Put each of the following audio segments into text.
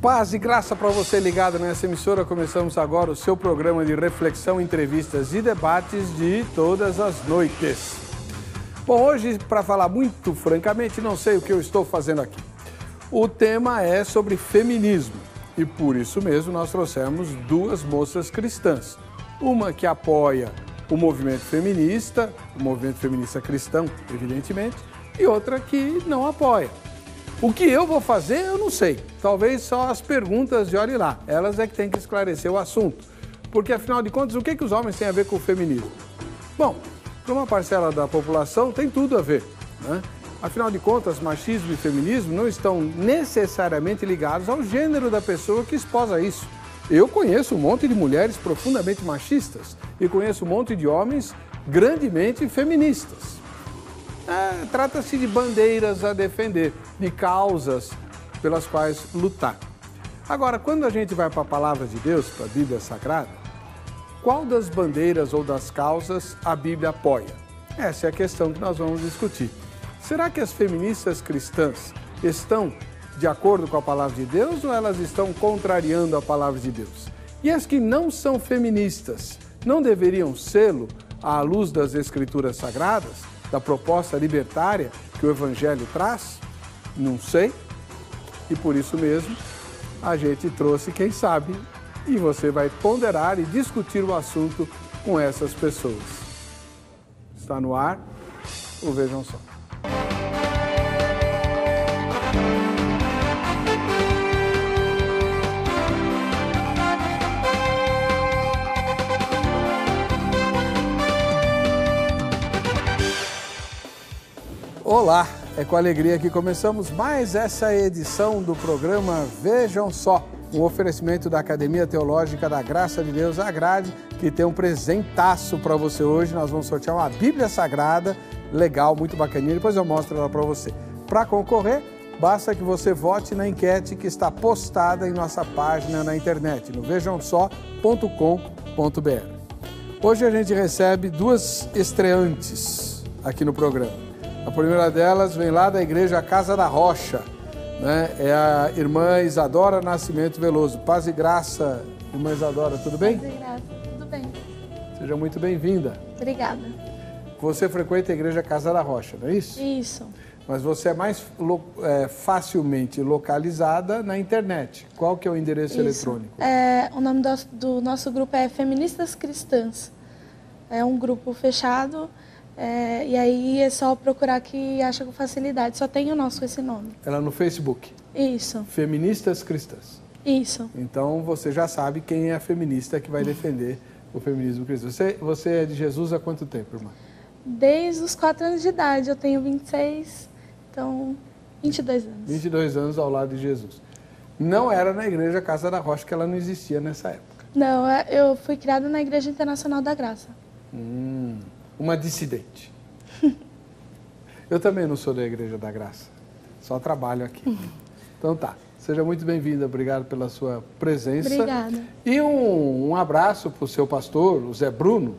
Paz e graça para você ligado nessa emissora. Começamos agora o seu programa de reflexão, entrevistas e debates de todas as noites. Bom, hoje, para falar muito francamente, não sei o que eu estou fazendo aqui. O tema é sobre feminismo e por isso mesmo nós trouxemos duas moças cristãs. Uma que apoia o movimento feminista cristão, evidentemente, e outra que não apoia. O que eu vou fazer, eu não sei. Talvez só as perguntas de olhe lá. Elas é que têm que esclarecer o assunto. Porque, afinal de contas, o que os homens têm a ver com o feminismo? Bom, para uma parcela da população tem tudo a ver, né? Afinal de contas, machismo e feminismo não estão necessariamente ligados ao gênero da pessoa que esposa isso. Eu conheço um monte de mulheres profundamente machistas e conheço um monte de homens grandemente feministas. Trata-se de bandeiras a defender, de causas pelas quais lutar. Agora, quando a gente vai para a Palavra de Deus, para a Bíblia Sagrada, qual das bandeiras ou das causas a Bíblia apoia? Essa é a questão que nós vamos discutir. Será que as feministas cristãs estão de acordo com a Palavra de Deus ou elas estão contrariando a Palavra de Deus? E as que não são feministas, não deveriam sê-lo à luz das Escrituras Sagradas? Da proposta libertária que o Evangelho traz? Não sei. E por isso mesmo, a gente trouxe quem sabe e você vai ponderar e discutir o assunto com essas pessoas. Está no ar o Vejam Só. Olá, é com alegria que começamos mais essa edição do programa Vejam Só, um oferecimento da Academia Teológica da Graça de Deus, a Grade, que tem um presentaço para você hoje. Nós vamos sortear uma Bíblia Sagrada, legal, muito bacaninha, depois eu mostro ela para você. Para concorrer, basta que você vote na enquete que está postada em nossa página na internet, no vejamsó.com.br. Hoje a gente recebe duas estreantes aqui no programa. A primeira delas vem lá da Igreja Casa da Rocha, né? É a irmã Isadora Nascimento Veloso. Paz e graça, irmã Isadora, tudo bem? Paz e graça, tudo bem. Seja muito bem-vinda. Obrigada. Você frequenta a Igreja Casa da Rocha, não é isso? Isso. Mas você é mais facilmente localizada na internet. Qual que é o endereço eletrônico? O nome do nosso grupo é Feministas Cristãs. É um grupo fechado. E aí é só procurar que acha com facilidade. Só tem o nosso com esse nome. Ela no Facebook? Isso. Feministas Cristãs? Isso. Então você já sabe quem é a feminista que vai defender o feminismo cristão. Você é de Jesus há quanto tempo, irmã? Desde os 4 anos de idade. Eu tenho 26, então 22 anos. 22 anos ao lado de Jesus. Não era na Igreja Casa da Rocha, que ela não existia nessa época. Não, eu fui criada na Igreja Internacional da Graça. Uma dissidente. Eu também não sou da Igreja da Graça, só trabalho aqui. Então tá, seja muito bem-vinda, obrigado pela sua presença. Obrigada. E um abraço para o seu pastor, o Zé Bruno,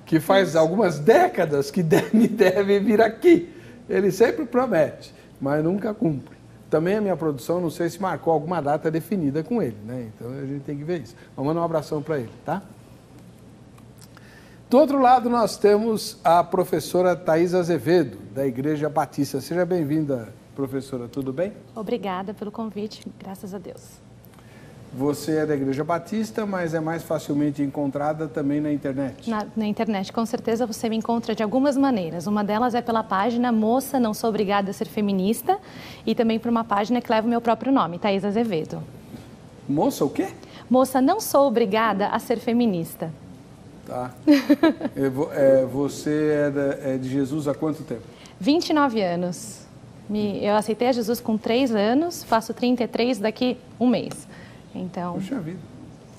que faz algumas décadas que me deve vir aqui. Ele sempre promete, mas nunca cumpre. Também a minha produção, não sei se marcou alguma data definida com ele, né? Então a gente tem que ver isso. Mas manda um abração para ele, tá? Do outro lado, nós temos a professora Thaís Azevedo, da Igreja Batista. Seja bem-vinda, professora, tudo bem? Obrigada pelo convite, graças a Deus. Você é da Igreja Batista, mas é mais facilmente encontrada também na internet? Na internet, com certeza você me encontra de algumas maneiras. Uma delas é pela página Moça Não Sou Obrigada a Ser Feminista e também por uma página que leva o meu próprio nome, Thaís Azevedo. Moça o quê? Moça Não Sou Obrigada a Ser Feminista. Tá. Você é de Jesus há quanto tempo? 29 anos. Eu aceitei a Jesus com 3 anos, faço 33 daqui um mês. Então, puxa vida.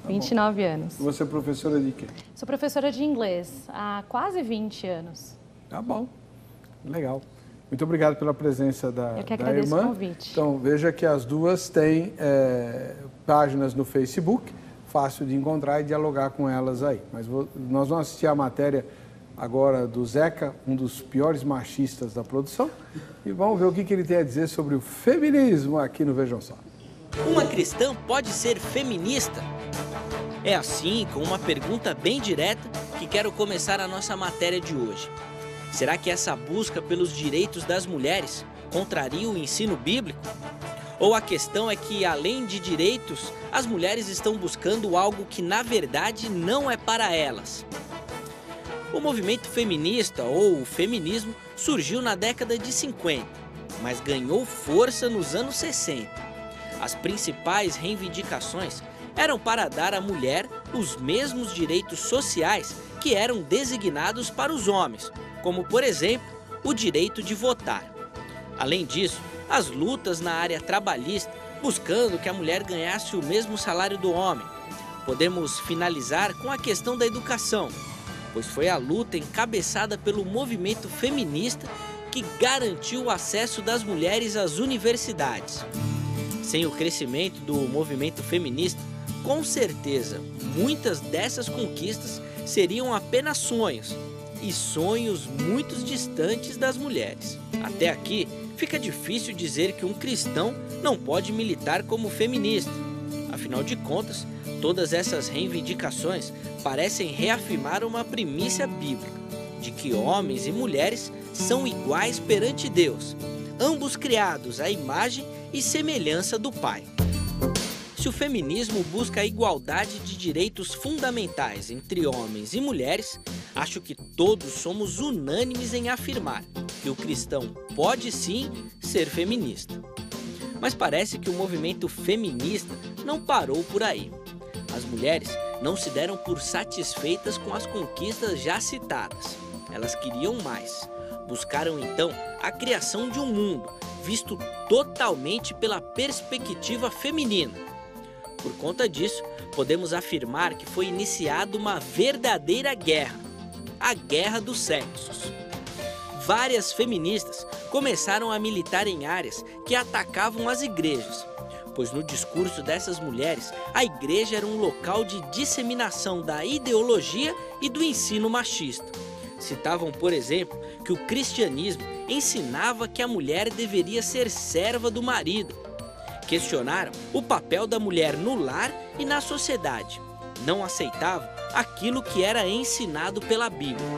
Tá 29 anos. Você é professora de quê? Sou professora de inglês há quase 20 anos. Tá bom. Legal. Muito obrigado pela presença da irmã. Eu que agradeço o convite. Então, veja que as duas têm páginas no Facebook, fácil de encontrar e dialogar com elas aí. Mas nós vamos assistir a matéria agora do Zeca, um dos piores machistas da produção, e vamos ver o que ele tem a dizer sobre o feminismo aqui no Vejam Só. Uma cristã pode ser feminista? É assim, com uma pergunta bem direta, que quero começar a nossa matéria de hoje. Será que essa busca pelos direitos das mulheres contraria o ensino bíblico? Ou a questão é que, além de direitos, as mulheres estão buscando algo que, na verdade, não é para elas? O movimento feminista, ou o feminismo, surgiu na década de 50, mas ganhou força nos anos 60. As principais reivindicações eram para dar à mulher os mesmos direitos sociais que eram designados para os homens, como, por exemplo, o direito de votar. Além disso, as lutas na área trabalhista, buscando que a mulher ganhasse o mesmo salário do homem. Podemos finalizar com a questão da educação, pois foi a luta encabeçada pelo movimento feminista que garantiu o acesso das mulheres às universidades. Sem o crescimento do movimento feminista, com certeza, muitas dessas conquistas seriam apenas sonhos, e sonhos muito distantes das mulheres. Até aqui, fica difícil dizer que um cristão não pode militar como feminista. Afinal de contas, todas essas reivindicações parecem reafirmar uma primícia bíblica, de que homens e mulheres são iguais perante Deus, ambos criados à imagem e semelhança do Pai. Se o feminismo busca a igualdade de direitos fundamentais entre homens e mulheres, acho que todos somos unânimes em afirmar que o cristão pode sim ser feminista. Mas parece que o movimento feminista não parou por aí. As mulheres não se deram por satisfeitas com as conquistas já citadas. Elas queriam mais. Buscaram então a criação de um mundo visto totalmente pela perspectiva feminina. Por conta disso, podemos afirmar que foi iniciada uma verdadeira guerra, a Guerra dos Sexos. Várias feministas começaram a militar em áreas que atacavam as igrejas, pois no discurso dessas mulheres, a igreja era um local de disseminação da ideologia e do ensino machista. Citavam, por exemplo, que o cristianismo ensinava que a mulher deveria ser serva do marido. Questionaram o papel da mulher no lar e na sociedade. Não aceitavam aquilo que era ensinado pela Bíblia.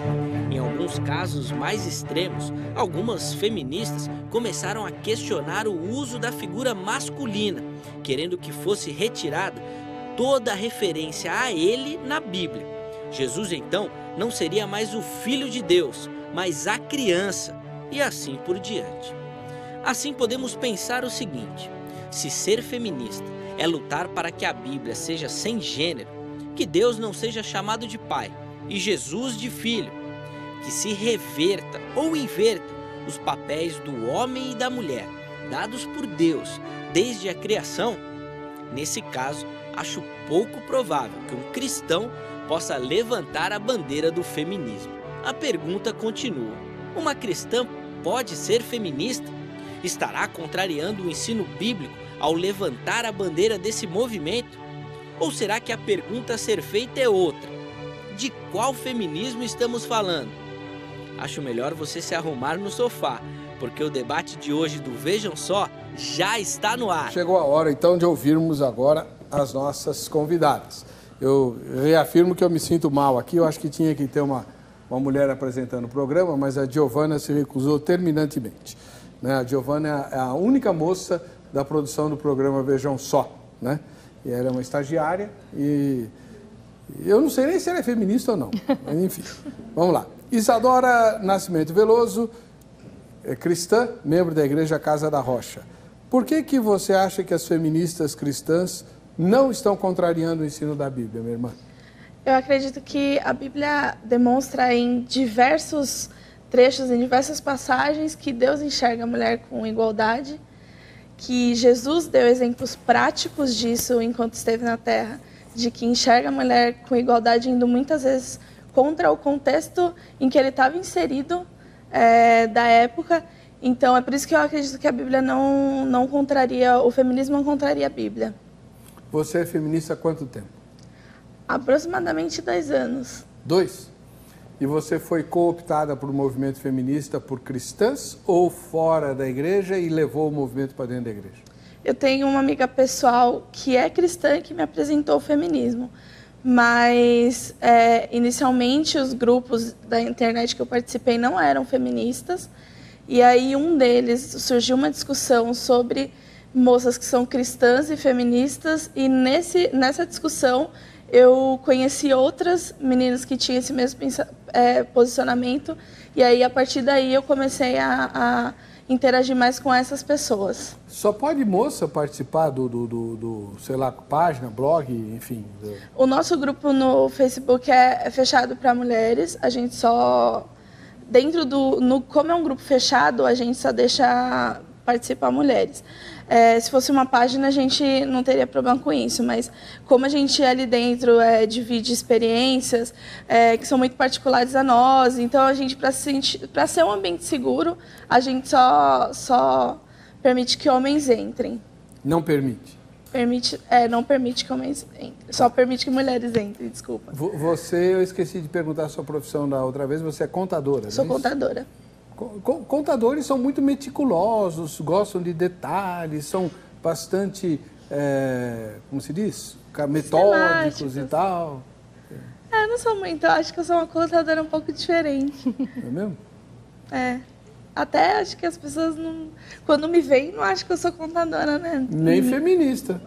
Em alguns casos mais extremos, algumas feministas começaram a questionar o uso da figura masculina, querendo que fosse retirada toda a referência a ele na Bíblia. Jesus, então, não seria mais o Filho de Deus, mas a criança, e assim por diante. Assim podemos pensar o seguinte: se ser feminista é lutar para que a Bíblia seja sem gênero, que Deus não seja chamado de pai e Jesus de filho, que se reverta ou inverta os papéis do homem e da mulher, dados por Deus desde a criação, nesse caso, acho pouco provável que um cristão possa levantar a bandeira do feminismo. A pergunta continua: uma cristã pode ser feminista? Estará contrariando o ensino bíblico ao levantar a bandeira desse movimento? Ou será que a pergunta a ser feita é outra? De qual feminismo estamos falando? Acho melhor você se arrumar no sofá, porque o debate de hoje do Vejam Só já está no ar. Chegou a hora então de ouvirmos agora as nossas convidadas. Eu reafirmo que eu me sinto mal aqui, eu acho que tinha que ter uma mulher apresentando o programa, mas a Giovana se recusou terminantemente. A Giovana é a única moça da produção do programa Vejam Só, né? E ela é uma estagiária e eu não sei nem se ela é feminista ou não, mas enfim, vamos lá. Isadora Nascimento Veloso, é cristã, membro da Igreja Casa da Rocha. Por que você acha que as feministas cristãs não estão contrariando o ensino da Bíblia, minha irmã? Eu acredito que a Bíblia demonstra em diversos trechos, em diversas passagens, que Deus enxerga a mulher com igualdade, que Jesus deu exemplos práticos disso enquanto esteve na Terra, de que enxerga a mulher com igualdade, indo muitas vezes contra o contexto em que ele estava inserido da época. Então, é por isso que eu acredito que a Bíblia não contraria, o feminismo não contraria a Bíblia. Você é feminista há quanto tempo? Aproximadamente 2 anos. 2? E você foi cooptada por um movimento feminista por cristãs ou fora da igreja e levou o movimento para dentro da igreja? Eu tenho uma amiga pessoal que é cristã que me apresentou o feminismo. Mas, inicialmente, os grupos da internet que eu participei não eram feministas. E aí, um deles, surgiu uma discussão sobre moças que são cristãs e feministas. E nessa discussão, eu conheci outras meninas que tinham esse mesmo posicionamento. E aí, a partir daí, eu comecei a interagir mais com essas pessoas. Só pode moça participar sei lá, página, blog, enfim? O nosso grupo no Facebook é fechado para mulheres. A gente só... como é um grupo fechado, a gente só deixa participar mulheres. Se fosse uma página, a gente não teria problema com isso, mas como a gente ali dentro divide experiências que são muito particulares a nós, então a gente, para ser um ambiente seguro, a gente só permite que homens entrem. Não permite? Não permite que homens entrem, só permite que mulheres entrem, desculpa. Eu esqueci de perguntar a sua profissão da outra vez, você é contadora, Sou contadora. Contadores são muito meticulosos, gostam de detalhes, são bastante, como se diz? Metódicos e tal. Eu não sou muito, eu acho que eu sou uma contadora um pouco diferente. É mesmo? Até acho que as pessoas, quando me veem, não acham que eu sou contadora, né? Nem feminista.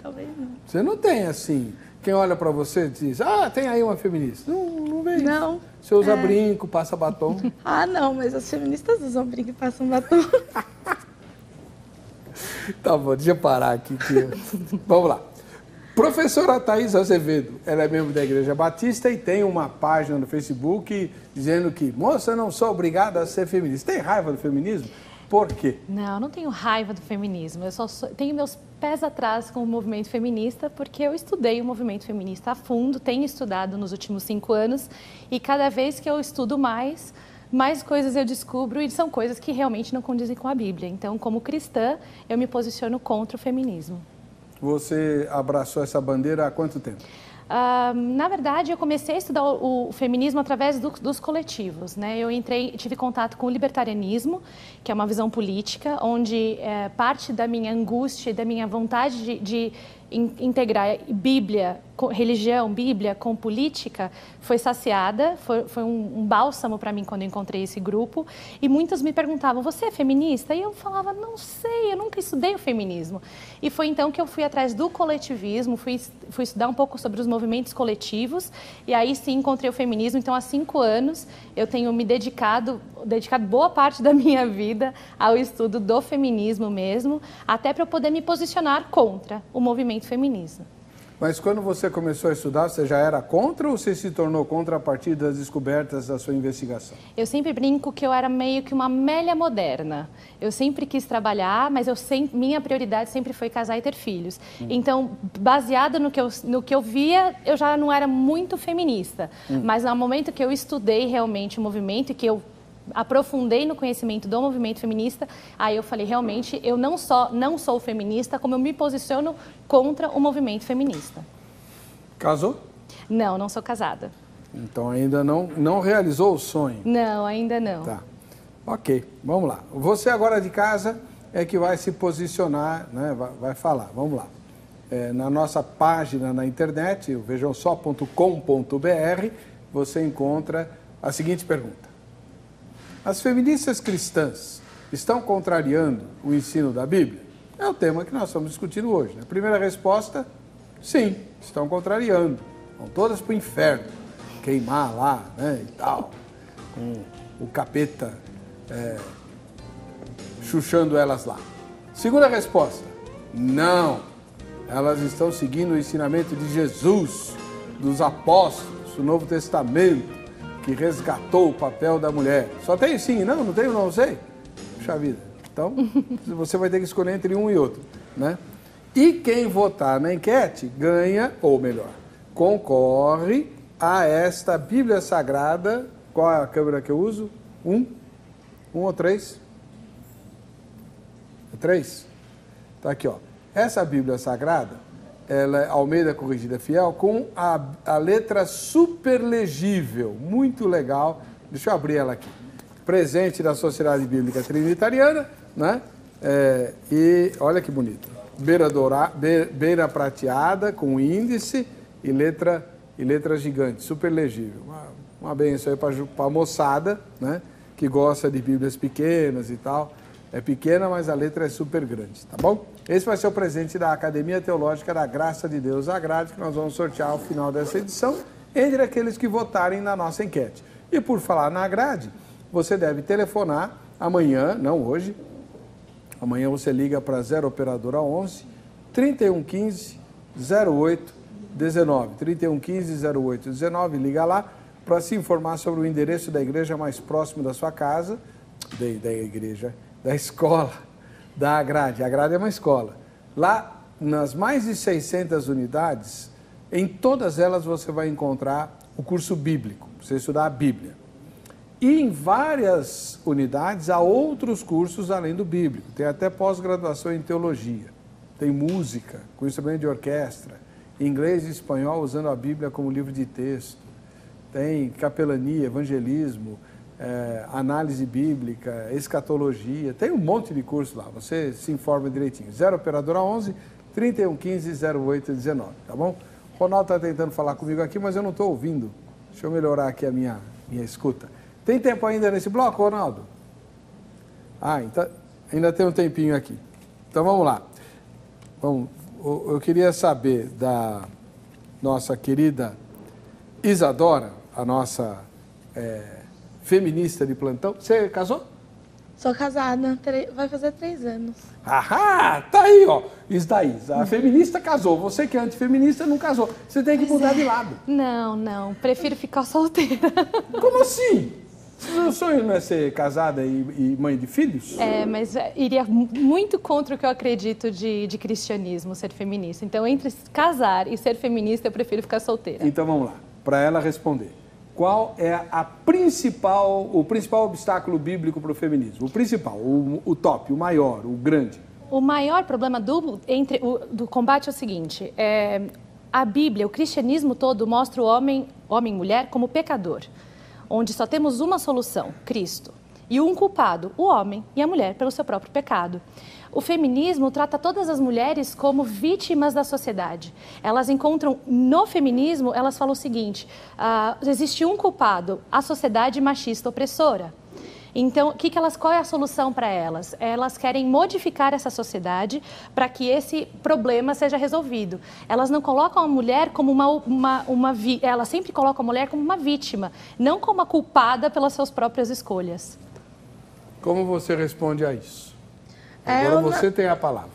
Talvez não. Você não tem assim, quem olha pra você diz, tem aí uma feminista. Não vem. Não. Você usa brinco, passa batom. Não, mas as feministas usam brinco e passam batom. Tá bom, deixa eu parar aqui. Vamos lá. Professora Thaís Azevedo, ela é membro da Igreja Batista e tem uma página no Facebook dizendo que, moça, eu não sou obrigada a ser feminista. Tem raiva do feminismo? Por quê? Não, eu não tenho raiva do feminismo. Eu tenho meus pés atrás com o movimento feminista porque eu estudei o movimento feminista a fundo, tenho estudado nos últimos 5 anos e cada vez que eu estudo mais coisas eu descubro e são coisas que realmente não condizem com a Bíblia. Então, como cristã, eu me posiciono contra o feminismo. Você abraçou essa bandeira há quanto tempo? Na verdade, eu comecei a estudar o feminismo através dos coletivos, né? Eu tive contato com o libertarianismo, que é uma visão política, onde parte da minha angústia e da minha vontade de integrar religião, Bíblia com política foi saciada, foi um bálsamo para mim quando eu encontrei esse grupo e muitos me perguntavam, você é feminista? E eu falava, não sei, eu nunca estudei o feminismo. E foi então que eu fui atrás do coletivismo, fui estudar um pouco sobre os movimentos coletivos e aí sim encontrei o feminismo. Então há 5 anos eu tenho me dedicado boa parte da minha vida ao estudo do feminismo mesmo, até para eu poder me posicionar contra o movimento feminista. Mas quando você começou a estudar, você já era contra ou você se tornou contra a partir das descobertas da sua investigação? Eu sempre brinco que eu era meio que uma Amélia moderna. Eu sempre quis trabalhar, mas minha prioridade sempre foi casar e ter filhos. Então, baseado no que eu via, eu já não era muito feminista. Mas no momento que eu estudei realmente o movimento e que eu aprofundei no conhecimento do movimento feminista, aí eu falei, realmente, eu não sou feminista, como eu me posiciono contra o movimento feminista. Casou? Não sou casada. Então ainda não realizou o sonho? Não, ainda não. Tá. Ok, vamos lá. Você agora de casa é que vai se posicionar, né? Vai falar, vamos lá. Na nossa página na internet, vejamsó.com.br, você encontra a seguinte pergunta. As feministas cristãs estão contrariando o ensino da Bíblia? É o tema que nós estamos discutindo hoje. A primeira resposta, sim, estão contrariando. Vão todas para o inferno, queimar lá, né, e tal, com o capeta chuchando elas lá. Segunda resposta, não, elas estão seguindo o ensinamento de Jesus, dos apóstolos, do Novo Testamento, que resgatou o papel da mulher. Só tem sim, não tenho, não sei. Puxa vida. Então, você vai ter que escolher entre um e outro, né? E quem votar na enquete ganha, ou melhor, concorre a esta Bíblia Sagrada. Qual é a câmera que eu uso? Um ou 3? 3? Tá aqui, ó. Essa Bíblia Sagrada, ela é Almeida Corrigida Fiel, com a letra super legível, muito legal. Deixa eu abrir ela aqui. Presente da Sociedade Bíblica Trinitariana, né? E olha que bonito. Beira prateada com índice e letra gigante, super legível. Uma benção aí para a moçada, né, que gosta de Bíblias pequenas e tal. É pequena, mas a letra é super grande, tá bom? Esse vai ser o presente da Academia Teológica da Graça de Deus à Grade, que nós vamos sortear ao final dessa edição, entre aqueles que votarem na nossa enquete. E por falar na grade, você deve telefonar amanhã, não hoje. Amanhã você liga para 0 Operadora 11 3115 0819. 3115 0819, liga lá para se informar sobre o endereço da igreja mais próximo da sua casa, da escola, da grade. A grade é uma escola. Lá, nas mais de 600 unidades, em todas elas você vai encontrar o curso bíblico, para você estudar a Bíblia. E em várias unidades há outros cursos além do bíblico. Tem até pós-graduação em teologia. Tem música, com instrumento de orquestra, inglês e espanhol usando a Bíblia como livro de texto. Tem capelania, evangelismo, análise bíblica, escatologia. Tem um monte de curso lá. Você se informa direitinho. 0 Operadora 11 3115 0819, tá bom? O Ronaldo está tentando falar comigo aqui, mas eu não estou ouvindo. Deixa eu melhorar aqui a minha escuta. Tem tempo ainda nesse bloco, Ronaldo? Então, ainda tem um tempinho aqui. Então vamos lá. Eu queria saber da nossa querida Isadora, a nossa feminista de plantão. Você casou? Sou casada, vai fazer 3 anos. Tá aí, ó. Isso daí. A feminista casou. Você que é antifeminista não casou. Você tem que mudar de lado. Não. Prefiro ficar solteira. Como assim? Seu sonho não é ser casada e mãe de filhos? Mas iria muito contra o que eu acredito de cristianismo, ser feminista. Então, entre casar e ser feminista, eu prefiro ficar solteira. Então, vamos lá. Para ela responder. Qual é o principal obstáculo bíblico para o feminismo? O principal, o top, o maior, o grande. O maior problema do combate é o seguinte. A Bíblia, o cristianismo todo, mostra o homem e mulher como pecador, onde só temos uma solução, Cristo, e um culpado, o homem e a mulher, pelo seu próprio pecado. O feminismo trata todas as mulheres como vítimas da sociedade. Elas encontram no feminismo, elas falam o seguinte, existe um culpado, a sociedade machista opressora. Então, qual é a solução para elas? Elas querem modificar essa sociedade para que esse problema seja resolvido. Elas não colocam a mulher como elas sempre colocam a mulher como uma vítima, não como uma culpada pelas suas próprias escolhas. Como você responde a isso? Agora você tem a palavra.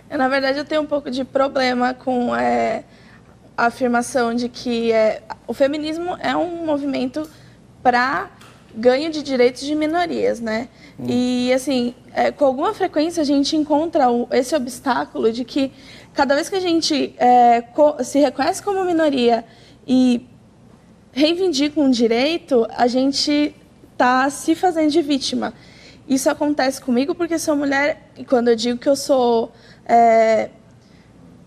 Na verdade, eu tenho um pouco de problema com a afirmação de que o feminismo é um movimento para ganho de direitos de minorias, né? E, assim, com alguma frequência a gente encontra esse obstáculo de que cada vez que a gente se reconhece como minoria e reivindica um direito, a gente está se fazendo de vítima. Isso acontece comigo porque sou mulher, e quando eu digo que eu sou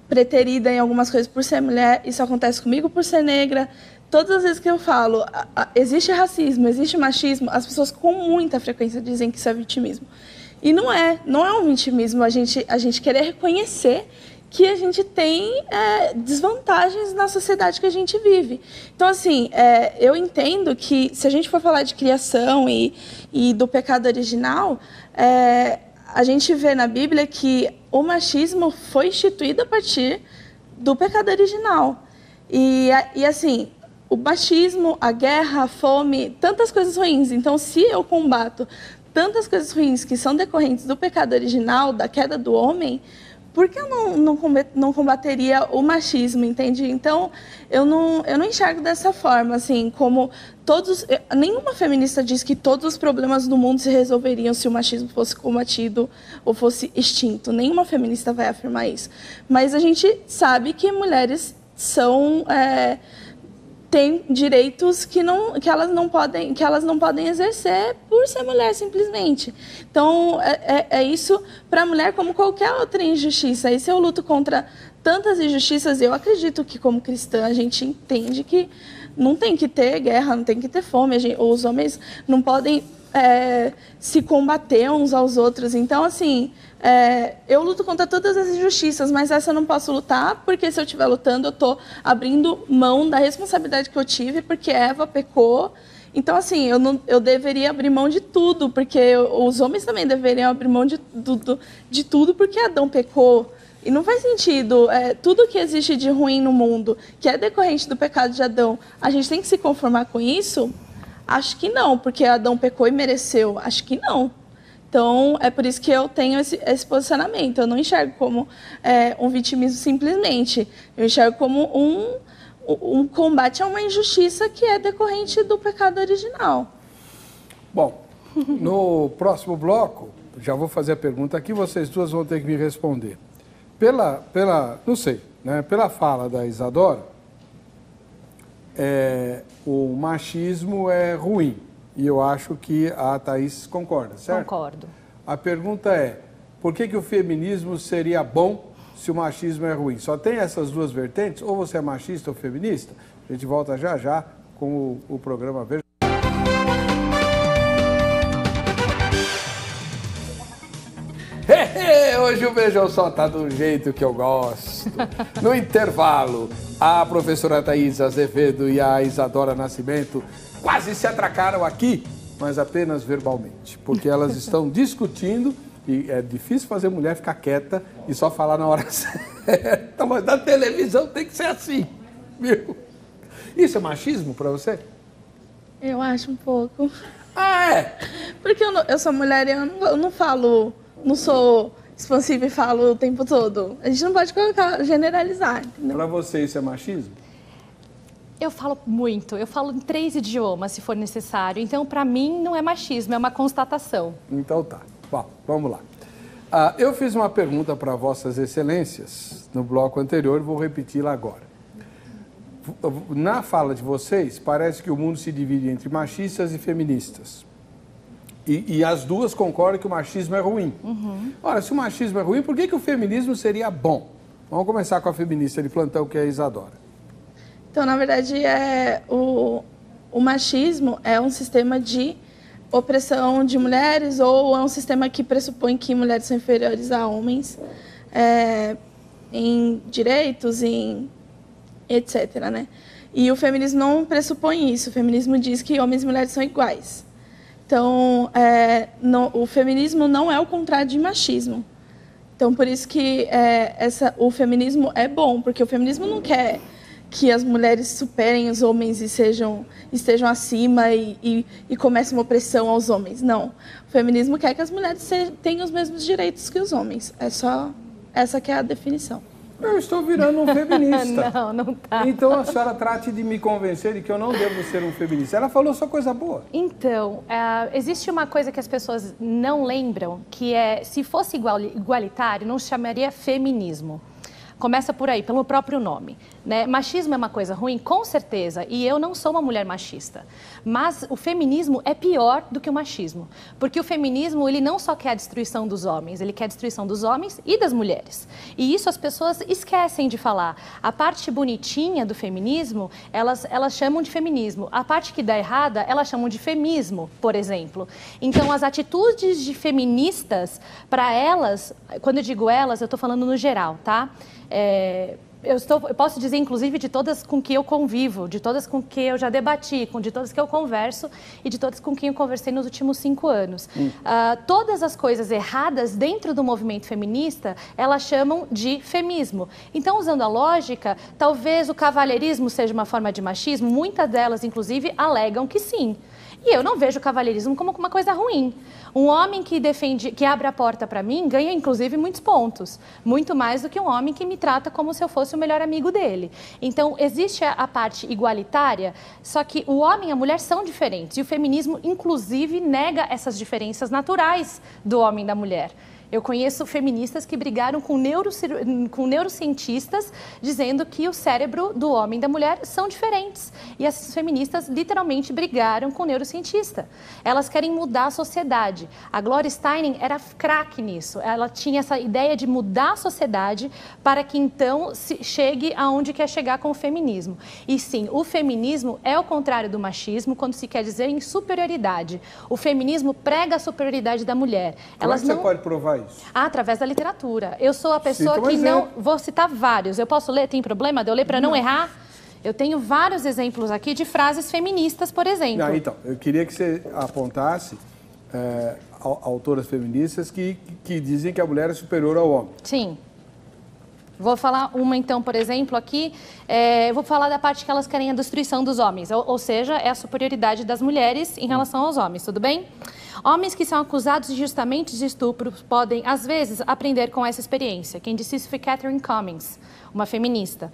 preterida em algumas coisas por ser mulher, isso acontece comigo por ser negra. Todas as vezes que eu falo, existe racismo, existe machismo, as pessoas com muita frequência dizem que isso é vitimismo. E não é um vitimismo a gente querer reconhecer que a gente tem desvantagens na sociedade que a gente vive. Então, assim, eu entendo que se a gente for falar de criação e do pecado original, a gente vê na Bíblia que o machismo foi instituído a partir do pecado original. E assim, o machismo, a guerra, a fome, tantas coisas ruins. Então, se eu combato tantas coisas ruins que são decorrentes do pecado original, da queda do homem, por que eu não combateria o machismo, entende? Então, eu não enxergo dessa forma, assim, como nenhuma feminista diz que todos os problemas do mundo se resolveriam se o machismo fosse combatido ou fosse extinto. Nenhuma feminista vai afirmar isso. Mas a gente sabe que mulheres têm direitos que elas não podem exercer por ser mulher, simplesmente. Então, isso para a mulher como qualquer outra injustiça. E se eu luto contra tantas injustiças, eu acredito que, como cristã, a gente entende que não tem que ter guerra, não tem que ter fome. Os homens não podem se combater uns aos outros. Então, assim, eu luto contra todas as injustiças, mas essa eu não posso lutar, porque se eu estiver lutando, eu estou abrindo mão da responsabilidade que eu tive, porque Eva pecou. Então, assim, eu deveria abrir mão de tudo, porque os homens também deveriam abrir mão de tudo, porque Adão pecou. E não faz sentido. Tudo que existe de ruim no mundo, que é decorrente do pecado de Adão, a gente tem que se conformar com isso? Acho que não, porque Adão pecou e mereceu. Acho que não. Então, é por isso que eu tenho esse posicionamento. Eu não enxergo como um vitimismo simplesmente. Eu enxergo como um combate a uma injustiça que é decorrente do pecado original. Bom, no próximo bloco, já vou fazer a pergunta aqui, vocês duas vão ter que me responder. Não sei, né? Pela fala da Isadora, o machismo é ruim. E eu acho que a Thaís concorda, certo? Concordo. A pergunta é, por que o feminismo seria bom se o machismo é ruim? Só tem essas duas vertentes? Ou você é machista ou feminista? A gente volta já já com o programa Veja. Hoje o Beijão Só tá do jeito que eu gosto. No intervalo, a professora Thaís Azevedo e a Isadora Nascimento quase se atracaram aqui, mas apenas verbalmente, porque elas estão discutindo e é difícil fazer mulher ficar quieta e só falar na hora certa, mas na televisão tem que ser assim, viu? Isso é machismo pra você? Eu acho um pouco. Ah, é? Porque eu sou mulher e eu não falo, não sou expansiva e falo o tempo todo. A gente não pode generalizar, entendeu? Pra você isso é machismo? Eu falo muito, eu falo em 3 idiomas, se for necessário. Então, para mim, não é machismo, é uma constatação. Então tá. Bom, vamos lá. Eu fiz uma pergunta para Vossas Excelências no bloco anterior, vou repeti-la agora. Na fala de vocês, parece que o mundo se divide entre machistas e feministas. E as duas concordam que o machismo é ruim. Uhum. Ora, se o machismo é ruim, por que o feminismo seria bom? Vamos começar com a feminista de plantão, que é a Isadora. Então, na verdade, o machismo é um sistema de opressão de mulheres ou é um sistema que pressupõe que mulheres são inferiores a homens em direitos, em etc., né? E o feminismo não pressupõe isso. O feminismo diz que homens e mulheres são iguais. Então, o feminismo não é o contrário de machismo. Então, por isso que o feminismo é bom, porque o feminismo não quer que as mulheres superem os homens e estejam acima e comecem uma opressão aos homens. Não. O feminismo quer que as mulheres tenham os mesmos direitos que os homens. É só essa que é a definição. Eu estou virando um feminista. Não tá. Então a senhora trate de me convencer de que eu não devo ser um feminista. Ela falou só coisa boa. Então, existe uma coisa que as pessoas não lembram, que é, se fosse igualitário, não se chamaria feminismo. Começa por aí, pelo próprio nome, né? Machismo é uma coisa ruim? Com certeza, e eu não sou uma mulher machista. Mas o feminismo é pior do que o machismo, porque o feminismo, ele não só quer a destruição dos homens, ele quer a destruição dos homens e das mulheres. E isso as pessoas esquecem de falar. A parte bonitinha do feminismo, elas chamam de feminismo. A parte que dá errada, elas chamam de femismo, por exemplo. Então, as atitudes de feministas, para elas, quando eu digo elas, eu estou falando no geral, tá? Eu posso dizer, inclusive, de todas com que eu convivo, de todas com que eu já debati, de todas que eu converso e de todas com quem eu conversei nos últimos 5 anos. Todas as coisas erradas dentro do movimento feminista, elas chamam de femismo. Então, usando a lógica, talvez o cavalheirismo seja uma forma de machismo, muitas delas, inclusive, alegam que sim. E eu não vejo o cavalheirismo como uma coisa ruim. Um homem que abre a porta para mim, ganha, inclusive, muitos pontos. Muito mais do que um homem que me trata como se eu fosse o melhor amigo dele. Então, existe a parte igualitária, só que o homem e a mulher são diferentes. E o feminismo, inclusive, nega essas diferenças naturais do homem e da mulher. Eu conheço feministas que brigaram com neurocientistas dizendo que o cérebro do homem e da mulher são diferentes. E essas feministas literalmente brigaram com o neurocientista. Elas querem mudar a sociedade. A Gloria Steinem era craque nisso. Ela tinha essa ideia de mudar a sociedade para que então se chegue aonde quer chegar com o feminismo. E sim, o feminismo é o contrário do machismo quando se quer dizer em superioridade. O feminismo prega a superioridade da mulher. Como é que você pode provar isso? Através da literatura. Eu sou a pessoa que exemplo. não... Vou citar vários. Eu posso ler? Tem problema de eu ler para não errar? Eu tenho vários exemplos aqui de frases feministas, por exemplo. Não, então, eu queria que você apontasse autoras feministas que dizem que a mulher é superior ao homem. Sim. Vou falar uma, então, por exemplo, aqui. Vou falar da parte que elas querem a destruição dos homens. Ou seja, é a superioridade das mulheres em relação aos homens, tudo bem? Homens que são acusados injustamente de estupro podem, às vezes, aprender com essa experiência. Quem disse isso foi Catherine Cummings, uma feminista.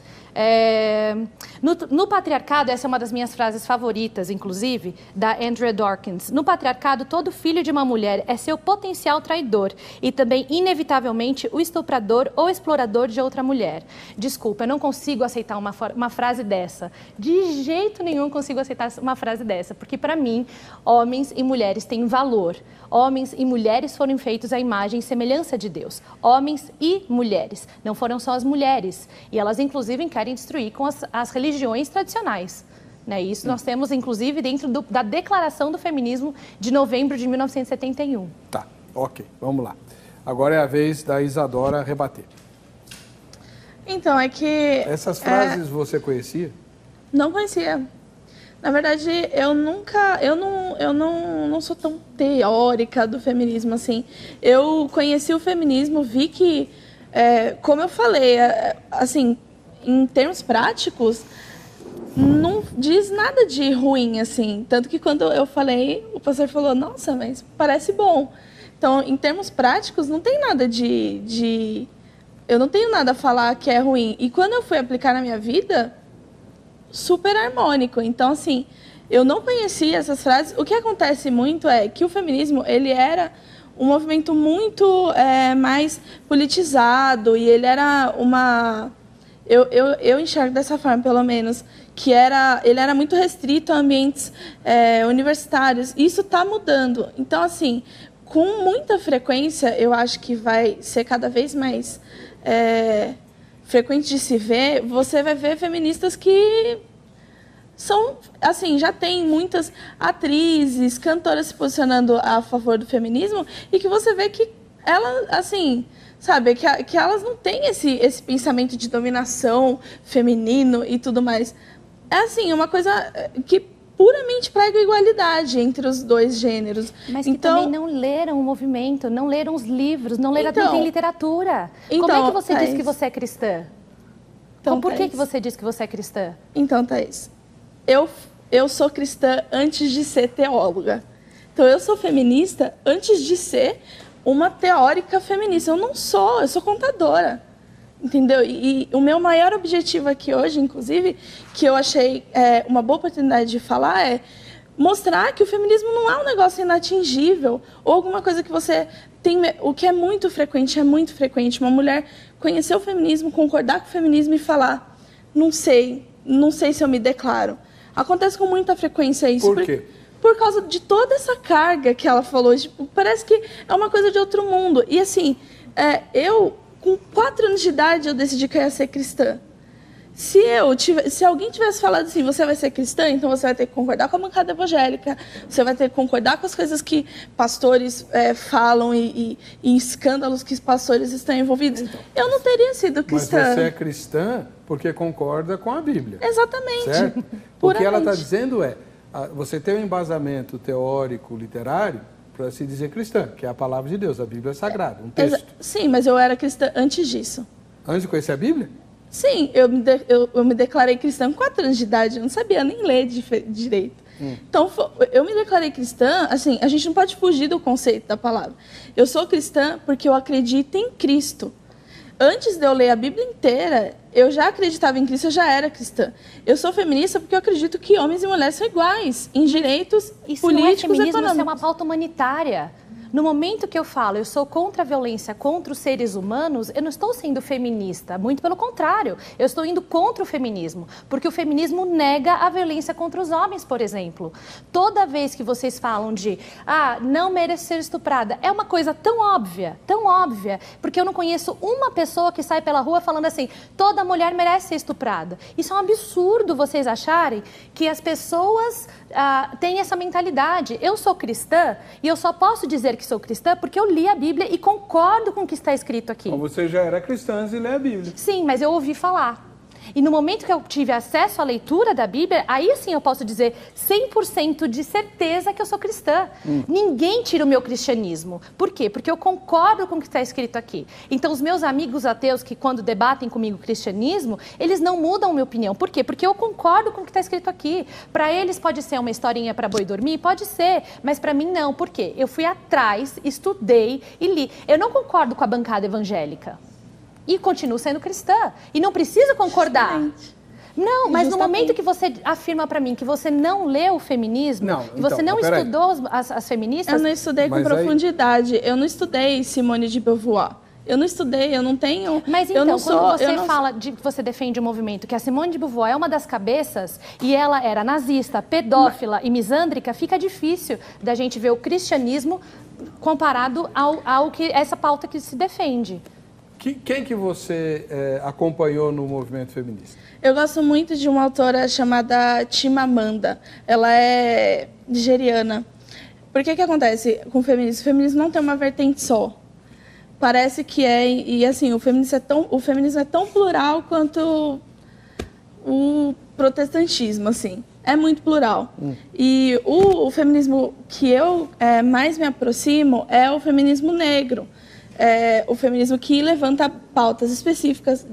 No patriarcado, essa é uma das minhas frases favoritas, inclusive, da Andrea Dawkins. No patriarcado, todo filho de uma mulher é seu potencial traidor e também, inevitavelmente, o estuprador ou explorador de outra mulher. Desculpa, eu não consigo aceitar uma frase dessa. De jeito nenhum consigo aceitar uma frase dessa, porque, para mim, homens e mulheres têm valor. Homens e mulheres foram feitos à imagem e semelhança de Deus. Homens e mulheres. Não foram só as mulheres. E elas, inclusive, querem destruir com as religiões tradicionais. Né? Isso nós temos, inclusive, dentro da Declaração do Feminismo de novembro de 1971. Tá, ok. Vamos lá. Agora é a vez da Isadora rebater. Então, é que... Essas frases você conhecia? Não conhecia. Na verdade, eu não sou tão teórica do feminismo, assim. Eu conheci o feminismo, vi que, como eu falei, assim, em termos práticos, não diz nada de ruim, assim. Tanto que quando eu falei, o pastor falou, nossa, mas parece bom. Então, em termos práticos, não tem nada eu não tenho nada a falar que é ruim. E quando eu fui aplicar na minha vida... super harmônico. Então, assim, eu não conhecia essas frases. O que acontece muito é que o feminismo, ele era um movimento muito mais politizado e ele era uma... Eu enxergo dessa forma, pelo menos, que ele era muito restrito a ambientes universitários. Isso está mudando. Então, assim, com muita frequência, eu acho que vai ser cada vez mais... frequente de se ver, você vai ver feministas que são, assim, já tem muitas atrizes, cantoras se posicionando a favor do feminismo e que você vê que elas, assim, sabe, que elas não têm esse pensamento de dominação feminino e tudo mais. É, assim, uma coisa que puramente prega igualdade entre os dois gêneros. Mas que também não leram o movimento, não leram os livros, não tem literatura. Como é que você diz que você é cristã? Então, por que você diz que você é cristã? Então, Thaís, eu sou cristã antes de ser teóloga. Então, eu sou feminista antes de ser uma teórica feminista. Eu sou contadora. Entendeu? E o meu maior objetivo aqui hoje, inclusive, que eu achei uma boa oportunidade de falar, é mostrar que o feminismo não é um negócio inatingível ou alguma coisa que você tem... O que é muito frequente, uma mulher conhecer o feminismo, concordar com o feminismo e falar, não sei se eu me declaro. Acontece com muita frequência isso. Por quê? Por causa de toda essa carga que ela falou. Tipo, parece que é uma coisa de outro mundo. E assim, com 4 anos de idade, eu decidi que eu ia ser cristã. Se alguém tivesse falado assim, você vai ser cristã, então você vai ter que concordar com a bancada evangélica, você vai ter que concordar com as coisas que pastores falam e escândalos que os pastores estão envolvidos, então, eu não teria sido cristã. Mas você é cristã porque concorda com a Bíblia. Exatamente. Certo? O que ela está dizendo você tem um embasamento teórico, literário, para se dizer cristã, que é a palavra de Deus, a Bíblia é sagrada, um texto. Sim, mas eu era cristã antes disso. Antes de conhecer a Bíblia? Sim, eu me declarei cristã com 4 anos de idade, eu não sabia nem ler direito. Então, eu me declarei cristã, assim, a gente não pode fugir do conceito da palavra. Eu sou cristã porque eu acredito em Cristo. Antes de eu ler a Bíblia inteira, eu já acreditava em Cristo, eu já era cristã. Eu sou feminista porque eu acredito que homens e mulheres são iguais em direitos políticos e econômicos. Isso é uma pauta humanitária. No momento que eu falo, eu sou contra a violência contra os seres humanos, eu não estou sendo feminista, muito pelo contrário, eu estou indo contra o feminismo, porque o feminismo nega a violência contra os homens, por exemplo. Toda vez que vocês falam de, não merece ser estuprada, é uma coisa tão óbvia, porque eu não conheço uma pessoa que sai pela rua falando assim, toda mulher merece ser estuprada. Isso é um absurdo vocês acharem que as pessoas têm essa mentalidade. Eu sou cristã e eu só posso dizer que sou cristã porque eu li a Bíblia e concordo com o que está escrito aqui. Então você já era cristã antes de ler a Bíblia. Sim, mas eu ouvi falar. E no momento que eu tive acesso à leitura da Bíblia, aí sim eu posso dizer 100% de certeza que eu sou cristã. Ninguém tira o meu cristianismo. Por quê? Porque eu concordo com o que está escrito aqui. Então os meus amigos ateus que quando debatem comigo o cristianismo, eles não mudam a minha opinião. Por quê? Porque eu concordo com o que está escrito aqui. Para eles pode ser uma historinha para boi dormir? Pode ser, mas para mim não. Por quê? Eu fui atrás, estudei e li. Eu não concordo com a bancada evangélica. E continuo sendo cristã. E não preciso concordar. Justamente. Não, mas no momento que você afirma para mim que você não leu o feminismo, que você não estudou as feministas... Eu não estudei com profundidade. Eu não estudei Simone de Beauvoir. Eu não estudei, eu não tenho... Mas então, quando você fala de que você defende o movimento, que a Simone de Beauvoir é uma das cabeças, e ela era nazista, pedófila e misândrica, fica difícil da gente ver o cristianismo comparado ao que essa pauta que se defende. Quem que você acompanhou no movimento feminista? Eu gosto muito de uma autora chamada Chimamanda. Ela é nigeriana. Por que acontece com o feminismo? O feminismo não tem uma vertente só. Parece que e assim, o feminismo é tão plural quanto o protestantismo, assim. É muito plural. E o feminismo que eu mais me aproximo é o feminismo negro. O feminismo que levanta pautas específicas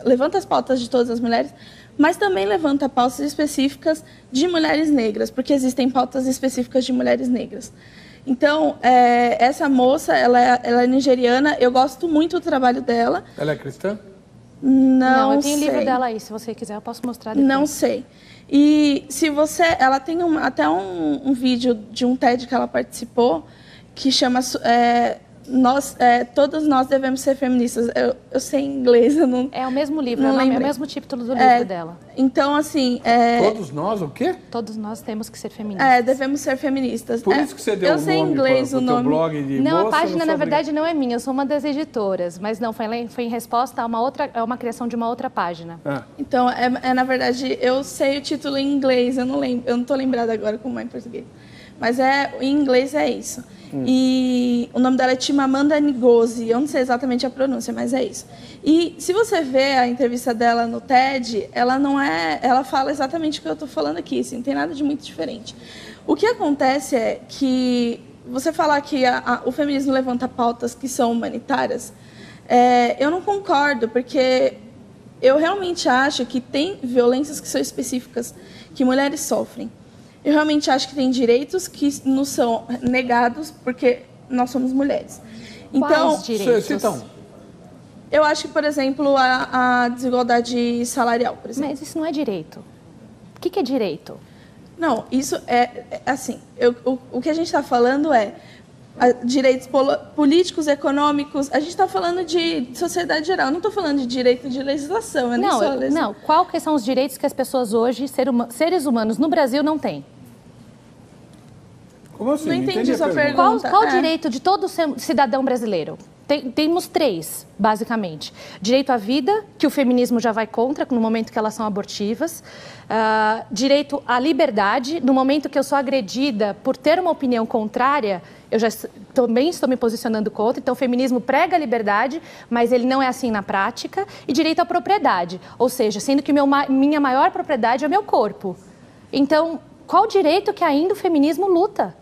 levanta as pautas de todas as mulheres, mas também levanta pautas específicas de mulheres negras, porque existem pautas específicas de mulheres negras. Então, essa moça, ela é nigeriana, eu gosto muito do trabalho dela. Ela é cristã? Não, eu tenho o livro dela aí, se você quiser eu posso mostrar depois. Não sei. E ela tem até um vídeo de um TED que ela participou, que chama... todos nós devemos ser feministas. Eu sei inglês, eu não... É o mesmo livro, é o mesmo título do livro dela. Então, assim... Todos nós, o quê? Todos nós temos que ser feministas. Devemos ser feministas. Por isso que você deu o nome para o teu blog de Não, moça, a página, na verdade, não é minha, eu sou uma das editoras. Mas não, foi em resposta a uma criação de uma outra página. Então, na verdade, eu sei o título em inglês, eu não estou lembrada agora como é em português. Mas em inglês é isso. E o nome dela é Chimamanda Ngozi. Eu não sei exatamente a pronúncia, mas é isso. E se você vê a entrevista dela no TED, ela fala exatamente o que eu estou falando aqui, assim, não tem nada de muito diferente. O que acontece é que você falar que o feminismo levanta pautas que são humanitárias, eu não concordo, porque eu realmente acho que tem violências que são específicas, que mulheres sofrem. Eu realmente acho que tem direitos que nos são negados porque nós somos mulheres. Então, quais direitos? Eu acho que, por exemplo, a desigualdade salarial, por exemplo. Mas isso não é direito. O que é direito? Não, isso assim, o que a gente está falando direitos políticos, econômicos. A gente está falando de sociedade geral. Eu não estou falando de direito de legislação. Não. Quais são os direitos que as pessoas hoje, seres humanos no Brasil, não têm? Como assim? Não entendi sua pergunta. Qual o direito de todo cidadão brasileiro? Temos 3, basicamente. Direito à vida, que o feminismo já vai contra no momento que elas são abortivas. Direito à liberdade, no momento que eu sou agredida por ter uma opinião contrária, eu já também estou me posicionando contra. Então, o feminismo prega a liberdade, mas ele não é assim na prática. E direito à propriedade, ou seja, sendo que minha maior propriedade é o meu corpo. Então, qual direito que ainda o feminismo luta?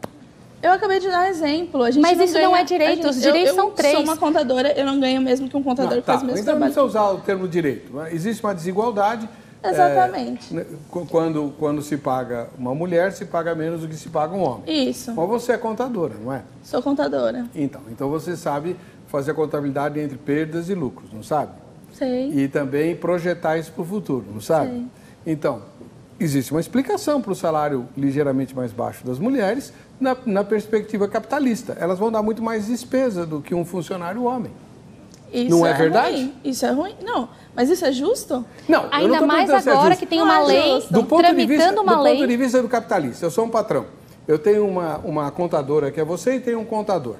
Eu acabei de dar um exemplo. Mas isso não é direito, os direitos são 3. Eu sou uma contadora, eu não ganho mesmo que um contador que faz o mesmo trabalho. Então não precisa usar o termo direito. Existe uma desigualdade. Exatamente. Quando se paga uma mulher, se paga menos do que se paga um homem. Isso. Mas você é contadora, não é? Sou contadora. Então você sabe fazer a contabilidade entre perdas e lucros, não sabe? Sei. E também projetar isso para o futuro, não sabe? Sei. Então, existe uma explicação para o salário ligeiramente mais baixo das mulheres na perspectiva capitalista. Elas vão dar muito mais despesa do que um funcionário homem. Isso não é verdade? Ruim. Isso é ruim? Não. Mas isso é justo? Não, ainda mais agora que tem uma lei tramitando uma lei. Do ponto de vista do capitalista, eu sou um patrão. Eu tenho uma contadora que é você e tenho um contador.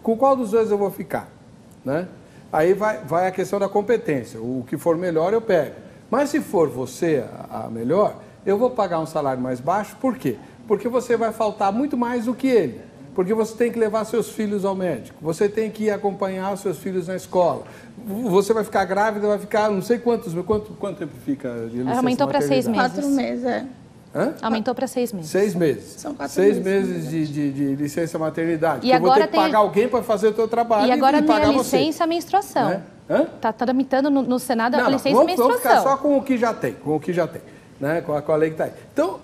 Com qual dos dois eu vou ficar? Né? Aí vai a questão da competência. O que for melhor eu pego. Mas se for você a melhor, eu vou pagar um salário mais baixo. Por quê? Porque você vai faltar muito mais do que ele. Porque você tem que levar seus filhos ao médico, você tem que ir acompanhar os seus filhos na escola, você vai ficar grávida, vai ficar não sei quanto tempo fica de licença Aumentou para 6 meses. 4 meses, é. Hã? Aumentou para 6 meses. 6 meses. São 4 6 meses de licença maternidade. E agora eu vou ter que pagar alguém para fazer o teu trabalho e agora e pagar tem a licença menstruação. Né? Hã? Tá tramitando no Senado a licença menstruação. Vamos ficar só com o que já tem, né? Com a lei que está aí. Então,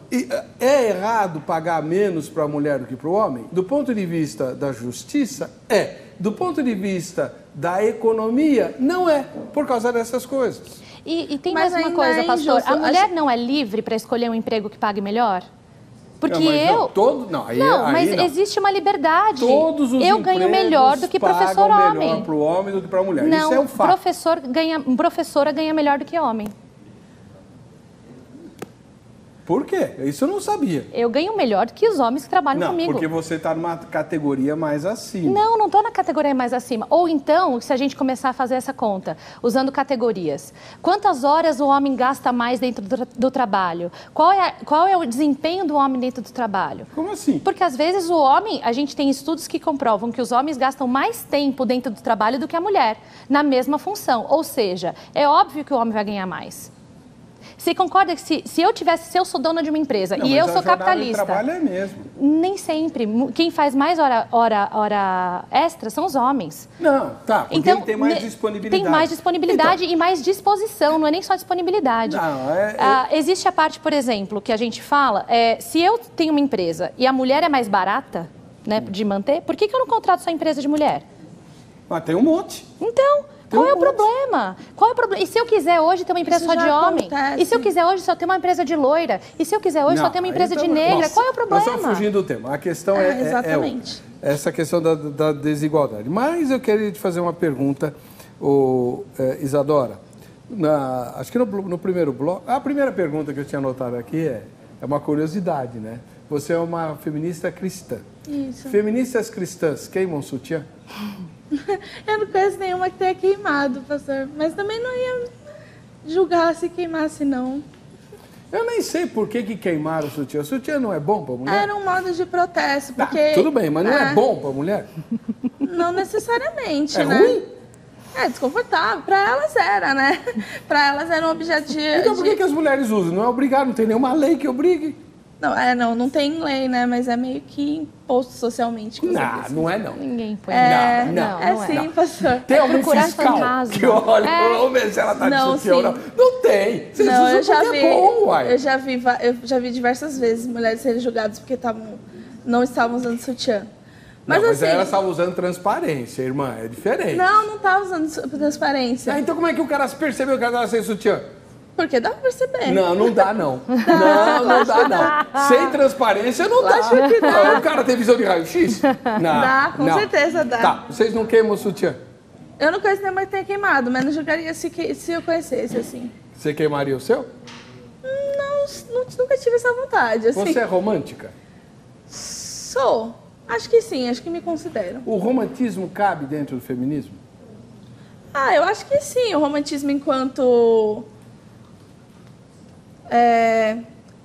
é errado pagar menos para a mulher do que para o homem? Do ponto de vista da justiça, é. Do ponto de vista da economia, não é, por causa dessas coisas. E tem mais uma coisa, pastor. A mulher não é livre para escolher um emprego que pague melhor? Porque existe uma liberdade. Todos os eu ganho melhor do que professor homem. Melhor para o homem do que para a mulher. Não, isso é um fato. Professora ganha melhor do que homem. Por quê? Isso eu não sabia. Eu ganho melhor do que os homens que trabalham comigo. Não, porque você está numa categoria mais acima. Não estou na categoria mais acima. Ou então, se a gente começar a fazer essa conta, usando categorias. Quantas horas o homem gasta mais dentro do trabalho? Qual é o desempenho do homem dentro do trabalho? Como assim? Porque às vezes o homem, a gente tem estudos que comprovam que os homens gastam mais tempo dentro do trabalho do que a mulher, na mesma função. Ou seja, é óbvio que o homem vai ganhar mais. Você concorda que se eu sou dona de uma empresa e eu sou capitalista... O trabalho é mesmo. Nem sempre. Quem faz mais hora extra são os homens. Não, tá, porque então, ele tem mais disponibilidade. Tem mais disponibilidade e mais disposição, não é nem só disponibilidade. Não, existe a parte, por exemplo, que a gente fala, se eu tenho uma empresa e a mulher é mais barata, né, de manter, por que eu não contrato só empresa de mulher? Mas tem um monte. Então... Qual é o problema? E se eu quiser hoje ter uma empresa só de homem? Acontece. E se eu quiser hoje só ter uma empresa de loira? E se eu quiser hoje só ter uma empresa de negra? Nossa, qual é o problema? Nós estamos fugindo do tema. A questão exatamente. Essa questão da desigualdade. Mas eu queria te fazer uma pergunta, Isadora. Acho que no primeiro bloco... A primeira pergunta que eu tinha anotado aqui é uma curiosidade, né? Você é uma feminista cristã. Isso. Feministas cristãs queimam sutiã? Eu não conheço nenhuma que tenha queimado, pastor. Mas também não ia julgar se queimasse, não. Eu nem sei por que queimaram o sutiã. O sutiã não é bom para a mulher? Era um modo de protesto, porque... Tudo bem, mas não é bom para a mulher? Não necessariamente, né? É ruim? É desconfortável. Para elas era, né? Para elas era um objeto de... Então por que as mulheres usam? Não é obrigado, não tem nenhuma lei que obrigue. Não tem lei, né? Mas é meio que imposto socialmente. Não é não. Ninguém põe. Não, sim, pastor. Tem algum fiscal que olha, vamos ver se ela tá de sutiã ou não. Não tem. Vocês usam porque é bom, uai. Eu já vi diversas vezes mulheres serem julgadas porque não estavam usando sutiã. Mas assim, ela estava usando transparência, irmã, é diferente. Não estava usando transparência. Então como é que o cara percebeu que ela estava sem sutiã? Porque dá pra perceber. Não dá não. Não dá não. Sem transparência não dá. Acho que dá. O cara tem visão de raio-x? Dá, com certeza dá. Tá, vocês não queimam o sutiã? Eu não conheço nenhuma que tenha queimado, mas não julgaria se eu conhecesse, assim. Você queimaria o seu? Nunca tive essa vontade, assim. Você é romântica? Sou. Acho que sim, acho que me considero. O romantismo cabe dentro do feminismo? Eu acho que sim. O romantismo enquanto...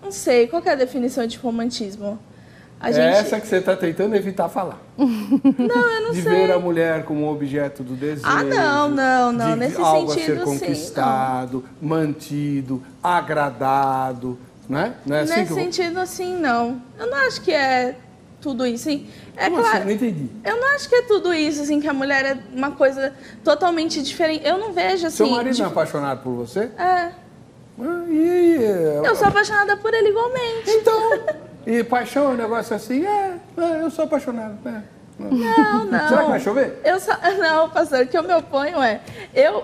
não sei, qual que é a definição de romantismo? Essa que você está tentando evitar falar. Não, eu não sei. De ver a mulher como objeto do desejo. Não. Nesse algo sentido, a ser conquistado, mantido, agradado, né? Não é assim Nesse sentido, assim, não. Eu não acho que é tudo isso, assim. Como claro, assim? Não entendi. Eu não acho que é tudo isso, assim, que a mulher é uma coisa totalmente diferente. Eu não vejo, assim... Seu marido não é apaixonado por você? Eu sou apaixonada por ele igualmente. Então, e paixão é um negócio assim? Eu sou apaixonado. Não. Será que vai chover? Não, pastor, o que eu me oponho é...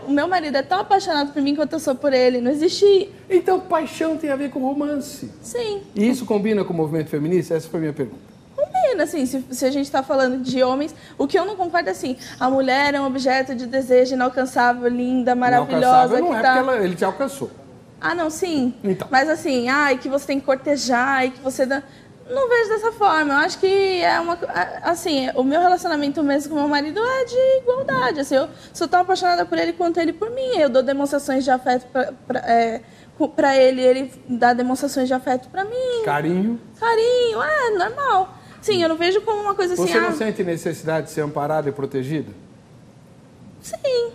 O meu marido é tão apaixonado por mim quanto eu sou por ele. Não existe... Então, paixão tem a ver com romance. Sim. E isso combina com o movimento feminista? Essa foi a minha pergunta. Combina, assim, se a gente está falando de homens, o que eu não concordo é assim, a mulher é um objeto de desejo inalcançável, linda, maravilhosa. Não é porque ele te alcançou. Ah, não, sim. Então. Mas assim, que você tem que cortejar e que você... Não vejo dessa forma. Eu acho que é uma... Assim, o meu relacionamento mesmo com meu marido é de igualdade. Assim, eu sou tão apaixonada por ele quanto ele por mim. Eu dou demonstrações de afeto para ele, ele dá demonstrações de afeto para mim. Carinho, normal. Sim, eu não vejo como uma coisa assim... Você não sente necessidade de ser amparada e protegida? Sim.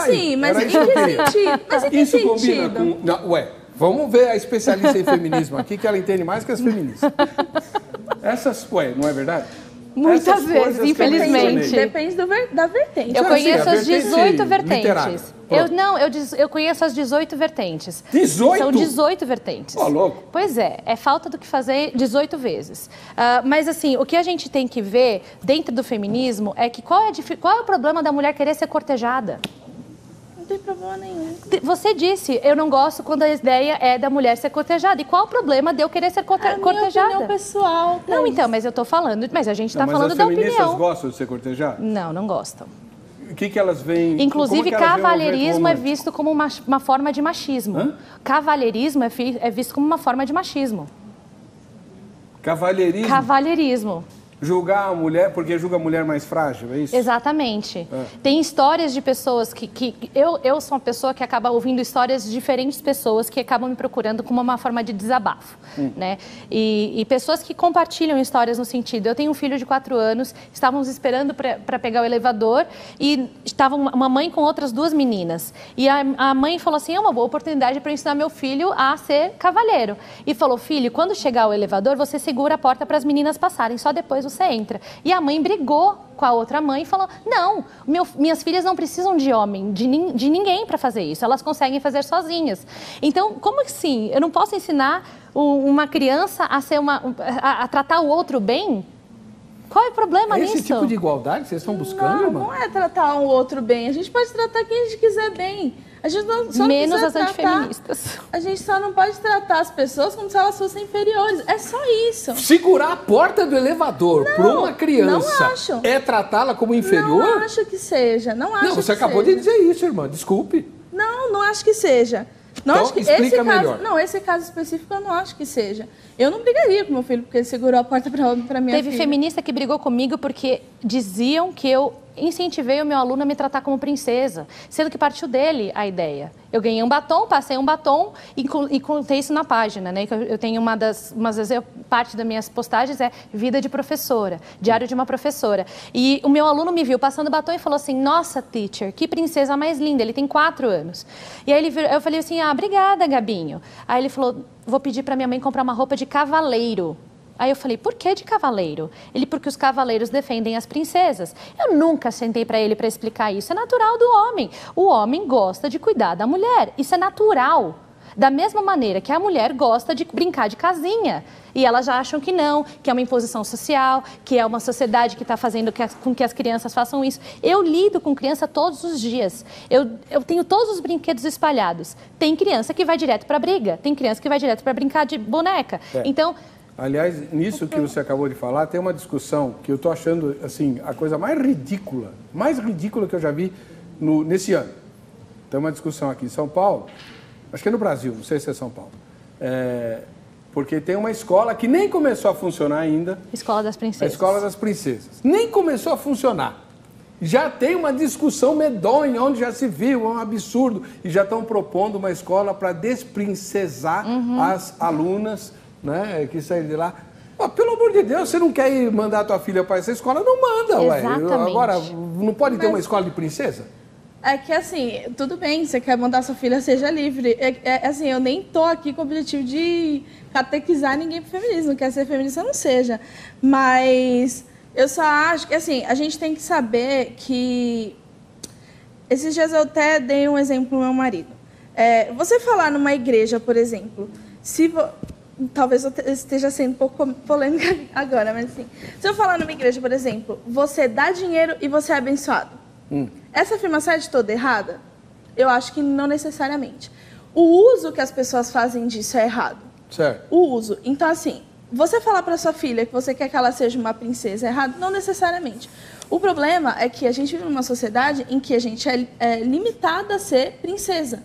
Sim, mas em que sentido? Mas em que Isso sentido? combina com... Não, vamos ver a especialista em feminismo aqui, que ela entende mais que as feministas. Não é verdade? Muitas vezes, infelizmente. Depende da vertente. Eu conheço as 18 literária. vertentes. Eu conheço as 18 vertentes. 18? São 18 vertentes. Louco. Pois é falta do que fazer 18 vezes. Mas assim, o que a gente tem que ver dentro do feminismo é que qual é o problema da mulher querer ser cortejada? Não tem problema nenhum. Você disse, eu não gosto quando a ideia é da mulher ser cortejada. E qual o problema de eu querer ser cortejada? Minha opinião pessoal. Não, então, mas eu tô falando, mas a gente tá falando da opinião. Mas as feministas gostam de ser cortejadas? Não gostam. O que elas veem? Inclusive, cavalheirismo é visto como uma forma de machismo. Hã? Cavalheirismo é visto como uma forma de machismo. Cavalheirismo? Cavalheirismo. Julgar a mulher porque julga a mulher mais frágil, é isso? Exatamente. Tem histórias de pessoas eu sou uma pessoa que acaba ouvindo histórias de diferentes pessoas que acabam me procurando como uma forma de desabafo, né? E pessoas que compartilham histórias no sentido, eu tenho um filho de 4 anos, estávamos esperando para pegar o elevador e estava uma mãe com outras 2 meninas. E a mãe falou assim, é uma boa oportunidade para ensinar meu filho a ser cavalheiro. E falou, filho, quando chegar o elevador, você segura a porta para as meninas passarem, só depois você entra. E a mãe brigou com a outra mãe e falou, não, minhas filhas não precisam de homem, de ninguém para fazer isso, elas conseguem fazer sozinhas. Então, como assim? Eu não posso ensinar uma criança a tratar o outro bem? Qual é o problema nisso? Esse tipo de igualdade que vocês estão buscando, irmão? Não é tratar um outro bem, a gente pode tratar quem a gente quiser bem. A gente só menos as antifeministas. A gente só não pode tratar as pessoas como se elas fossem inferiores. É só isso. Segurar a porta do elevador para uma criança não acho. É tratá-la como inferior? Não acho que seja. Não acho você acabou de dizer isso, irmã. Desculpe. Não acho que seja. Não então, acho que explica melhor. Esse caso específico eu não acho que seja. Eu não brigaria com meu filho porque ele segurou a porta para minha filha. Teve feminista que brigou comigo porque diziam que eu incentivei o meu aluno a me tratar como princesa, sendo que partiu dele a ideia. Eu ganhei um batom, passei um batom e contei isso na página, né? Eu tenho parte das minhas postagens é vida de professora, diário de uma professora. E o meu aluno me viu passando batom e falou assim, nossa, teacher, que princesa mais linda, ele tem 4 anos. E aí eu falei assim, obrigada, Gabinho. Aí ele falou, vou pedir para minha mãe comprar uma roupa de cavaleiro. Aí eu falei, por que de cavaleiro? Porque os cavaleiros defendem as princesas. Eu nunca sentei para ele para explicar isso. É natural do homem. O homem gosta de cuidar da mulher. Isso é natural. Da mesma maneira que a mulher gosta de brincar de casinha. E elas já acham que não, que é uma imposição social, que é uma sociedade que está fazendo com que as crianças façam isso. Eu lido com criança todos os dias. Eu tenho todos os brinquedos espalhados. Tem criança que vai direto para briga. Tem criança que vai direto para brincar de boneca. Então... Aliás, nisso que você acabou de falar, tem uma discussão que eu estou achando, assim, a coisa mais ridícula que eu já vi nesse ano. Tem uma discussão aqui em São Paulo, acho que é no Brasil, não sei se é São Paulo, porque tem uma escola que nem começou a funcionar ainda. Escola das Princesas. A Escola das Princesas. Nem começou a funcionar. Já tem uma discussão medonha, onde já se viu, é um absurdo, e já estão propondo uma escola para desprincesar as alunas, né, que saíram de lá. Pelo amor de Deus, você não quer ir mandar a tua filha para essa escola? Não manda, ué. Agora, não pode ter uma escola de princesa? É que assim, tudo bem, você quer mandar sua filha, seja livre. Assim, eu nem tô aqui com o objetivo de catequizar ninguém pro feminismo. Quer ser feminista, não seja. Mas eu só acho que, assim, a gente tem que saber que... Esses dias eu até dei um exemplo pro meu marido. Você falar numa igreja, por exemplo, talvez eu esteja sendo um pouco polêmica agora, mas assim, se eu falar numa igreja, por exemplo, você dá dinheiro e você é abençoado. Essa afirmação é de toda errada? Eu acho que não necessariamente. O uso que as pessoas fazem disso é errado. Certo. O uso. Então, assim, você falar para sua filha que você quer que ela seja uma princesa é errado? Não necessariamente. O problema é que a gente vive numa sociedade em que a gente é limitada a ser princesa.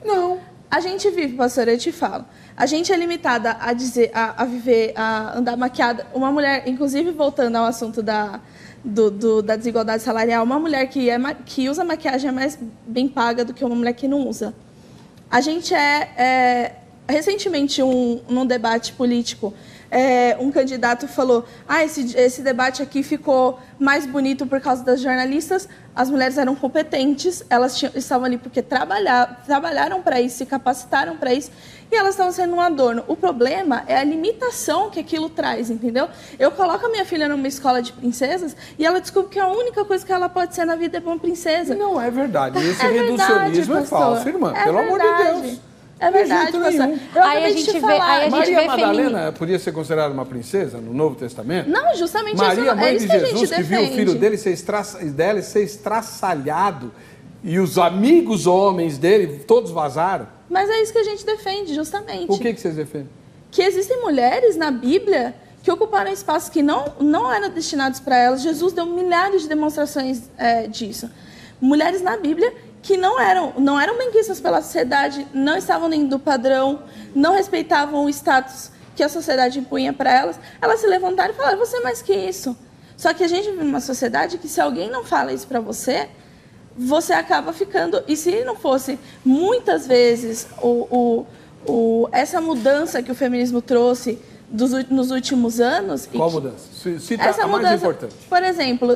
Não. A gente vive, pastora, eu te falo. A gente é limitada a dizer, a viver, a andar maquiada. Uma mulher, inclusive voltando ao assunto da desigualdade salarial, uma mulher que usa maquiagem é mais bem paga do que uma mulher que não usa. A gente recentemente, num debate político, um candidato falou: esse debate aqui ficou mais bonito por causa das jornalistas. As mulheres eram competentes, elas estavam ali porque trabalharam para isso, se capacitaram para isso, e elas estavam sendo um adorno. O problema é a limitação que aquilo traz, entendeu? Eu coloco a minha filha numa escola de princesas e ela descobre que a única coisa que ela pode ser na vida é uma princesa. Não é verdade. Esse reducionismo é falso, irmã. Pelo amor de Deus. É verdade, pastor. Aí a gente vê Maria Madalena podia ser considerada uma princesa no Novo Testamento? Não, justamente Maria, isso, mãe isso de que a gente Jesus, que viu o filho dele ser estraçalhado e os amigos homens dele todos vazaram. Mas é isso que a gente defende, justamente. O que vocês defendem? Que existem mulheres na Bíblia que ocuparam espaços que não eram destinados para elas. Jesus deu milhares de demonstrações disso. Mulheres na Bíblia que não eram bem vistas pela sociedade, não estavam dentro do padrão, não respeitavam o status que a sociedade impunha para elas. Elas se levantaram e falaram: você é mais que isso. Só que a gente vive numa sociedade que, se alguém não fala isso para você, você acaba ficando... E se não fosse, muitas vezes, essa mudança que o feminismo trouxe nos últimos anos... Qual mudança? Cita essa a mais mudança, importante. por exemplo,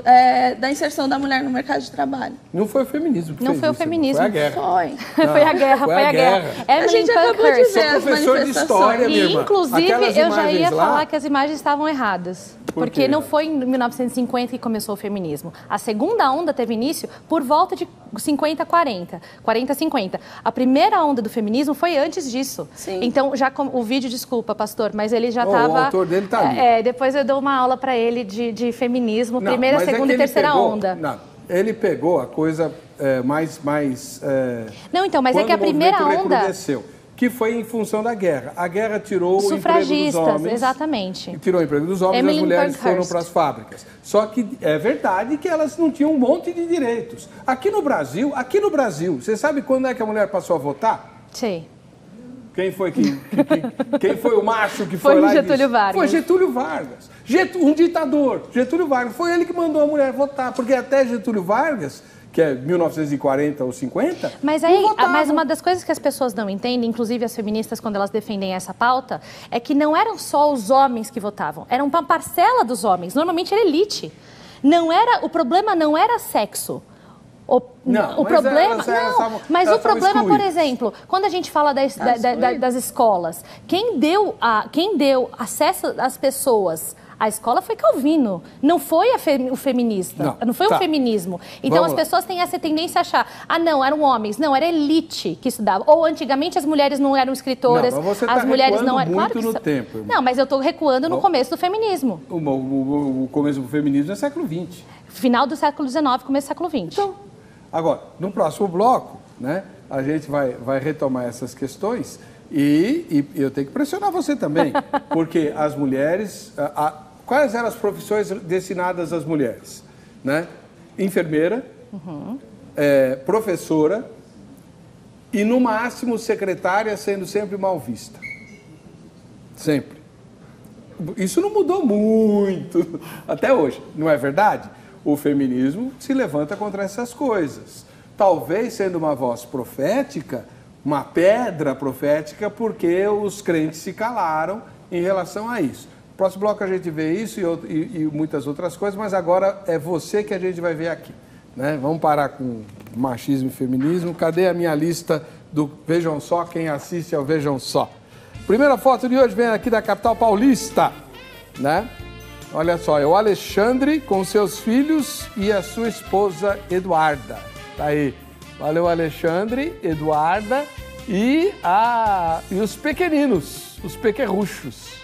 da inserção da mulher no mercado de trabalho. Não foi o feminismo que Não fez foi o isso, feminismo. Foi a guerra. Foi a guerra, foi a guerra. A gente acabou de ver as professor de história, minha E, irmã. inclusive, Aquelas eu já imagens ia lá- falar que as imagens estavam erradas. Por Porque quê? não foi em 1950 que começou o feminismo. A segunda onda teve início por volta de 50, 40. 40, 50. A primeira onda do feminismo foi antes disso. Sim. Então, o vídeo, desculpa, pastor, mas ele já O estava... autor dele tá ali. Depois eu dou uma aula para ele de feminismo, Não, primeira, mas é segunda que e ele terceira pegou- onda. Não, ele pegou a coisa mais Não, então, mas é quando que a o movimento primeira onda... recrudesceu, que foi em função da guerra. A guerra tirou o emprego dos Sufragistas, homens. exatamente. Tirou o emprego dos homens e Emily as mulheres foram Pankhurst. para as fábricas. Só que é verdade que elas não tinham um monte de direitos. Aqui no Brasil, você sabe quando é que a mulher passou a votar? Sei. Quem foi quem foi o macho que foi Foi lá e Getúlio disse? Vargas. Foi Getúlio Vargas. Um ditador, Getúlio Vargas. Foi ele que mandou a mulher votar, porque até Getúlio Vargas, que é 1940 ou 50, Mas não aí, votavam. mas uma das coisas que as pessoas não entendem, inclusive as feministas, quando elas defendem essa pauta, é que não eram só os homens que votavam, era uma parcela dos homens, normalmente era elite. O problema não era sexo. O problema, mas o problema, por exemplo, quando a gente fala das escolas, quem deu acesso às pessoas à escola foi Calvino, não foi o feminista, não foi o feminismo. Então as pessoas têm essa tendência a achar, não, eram homens, não, era elite que estudava. Ou antigamente as mulheres não eram escritoras, Não, mas você as tá mulheres não recuando eram. muito no tempo, irmão. Não, mas eu estou recuando no começo do feminismo. O começo do feminismo é século XX. Final do século XIX, começo do século XX. Então, agora, no próximo bloco, né, a gente vai retomar essas questões e eu tenho que pressionar você também, porque as mulheres... quais eram as profissões destinadas às mulheres? Né? Enfermeira, professora e, no máximo, secretária, sendo sempre mal vista. Sempre. Isso não mudou muito até hoje, não é verdade? O feminismo se levanta contra essas coisas. Talvez sendo uma voz profética, uma pedra profética, porque os crentes se calaram em relação a isso. No próximo bloco a gente vê isso e muitas outras coisas, mas agora é você que a gente vai ver aqui. Né? Vamos parar com machismo e feminismo. Cadê a minha lista do Vejam Só, quem assiste ao Vejam Só? Primeira foto de hoje vem aqui da capital paulista, né? Olha só, é o Alexandre com seus filhos e a sua esposa Eduarda. Tá aí. Valeu, Alexandre, Eduarda e os pequeninos. os pequerruchos.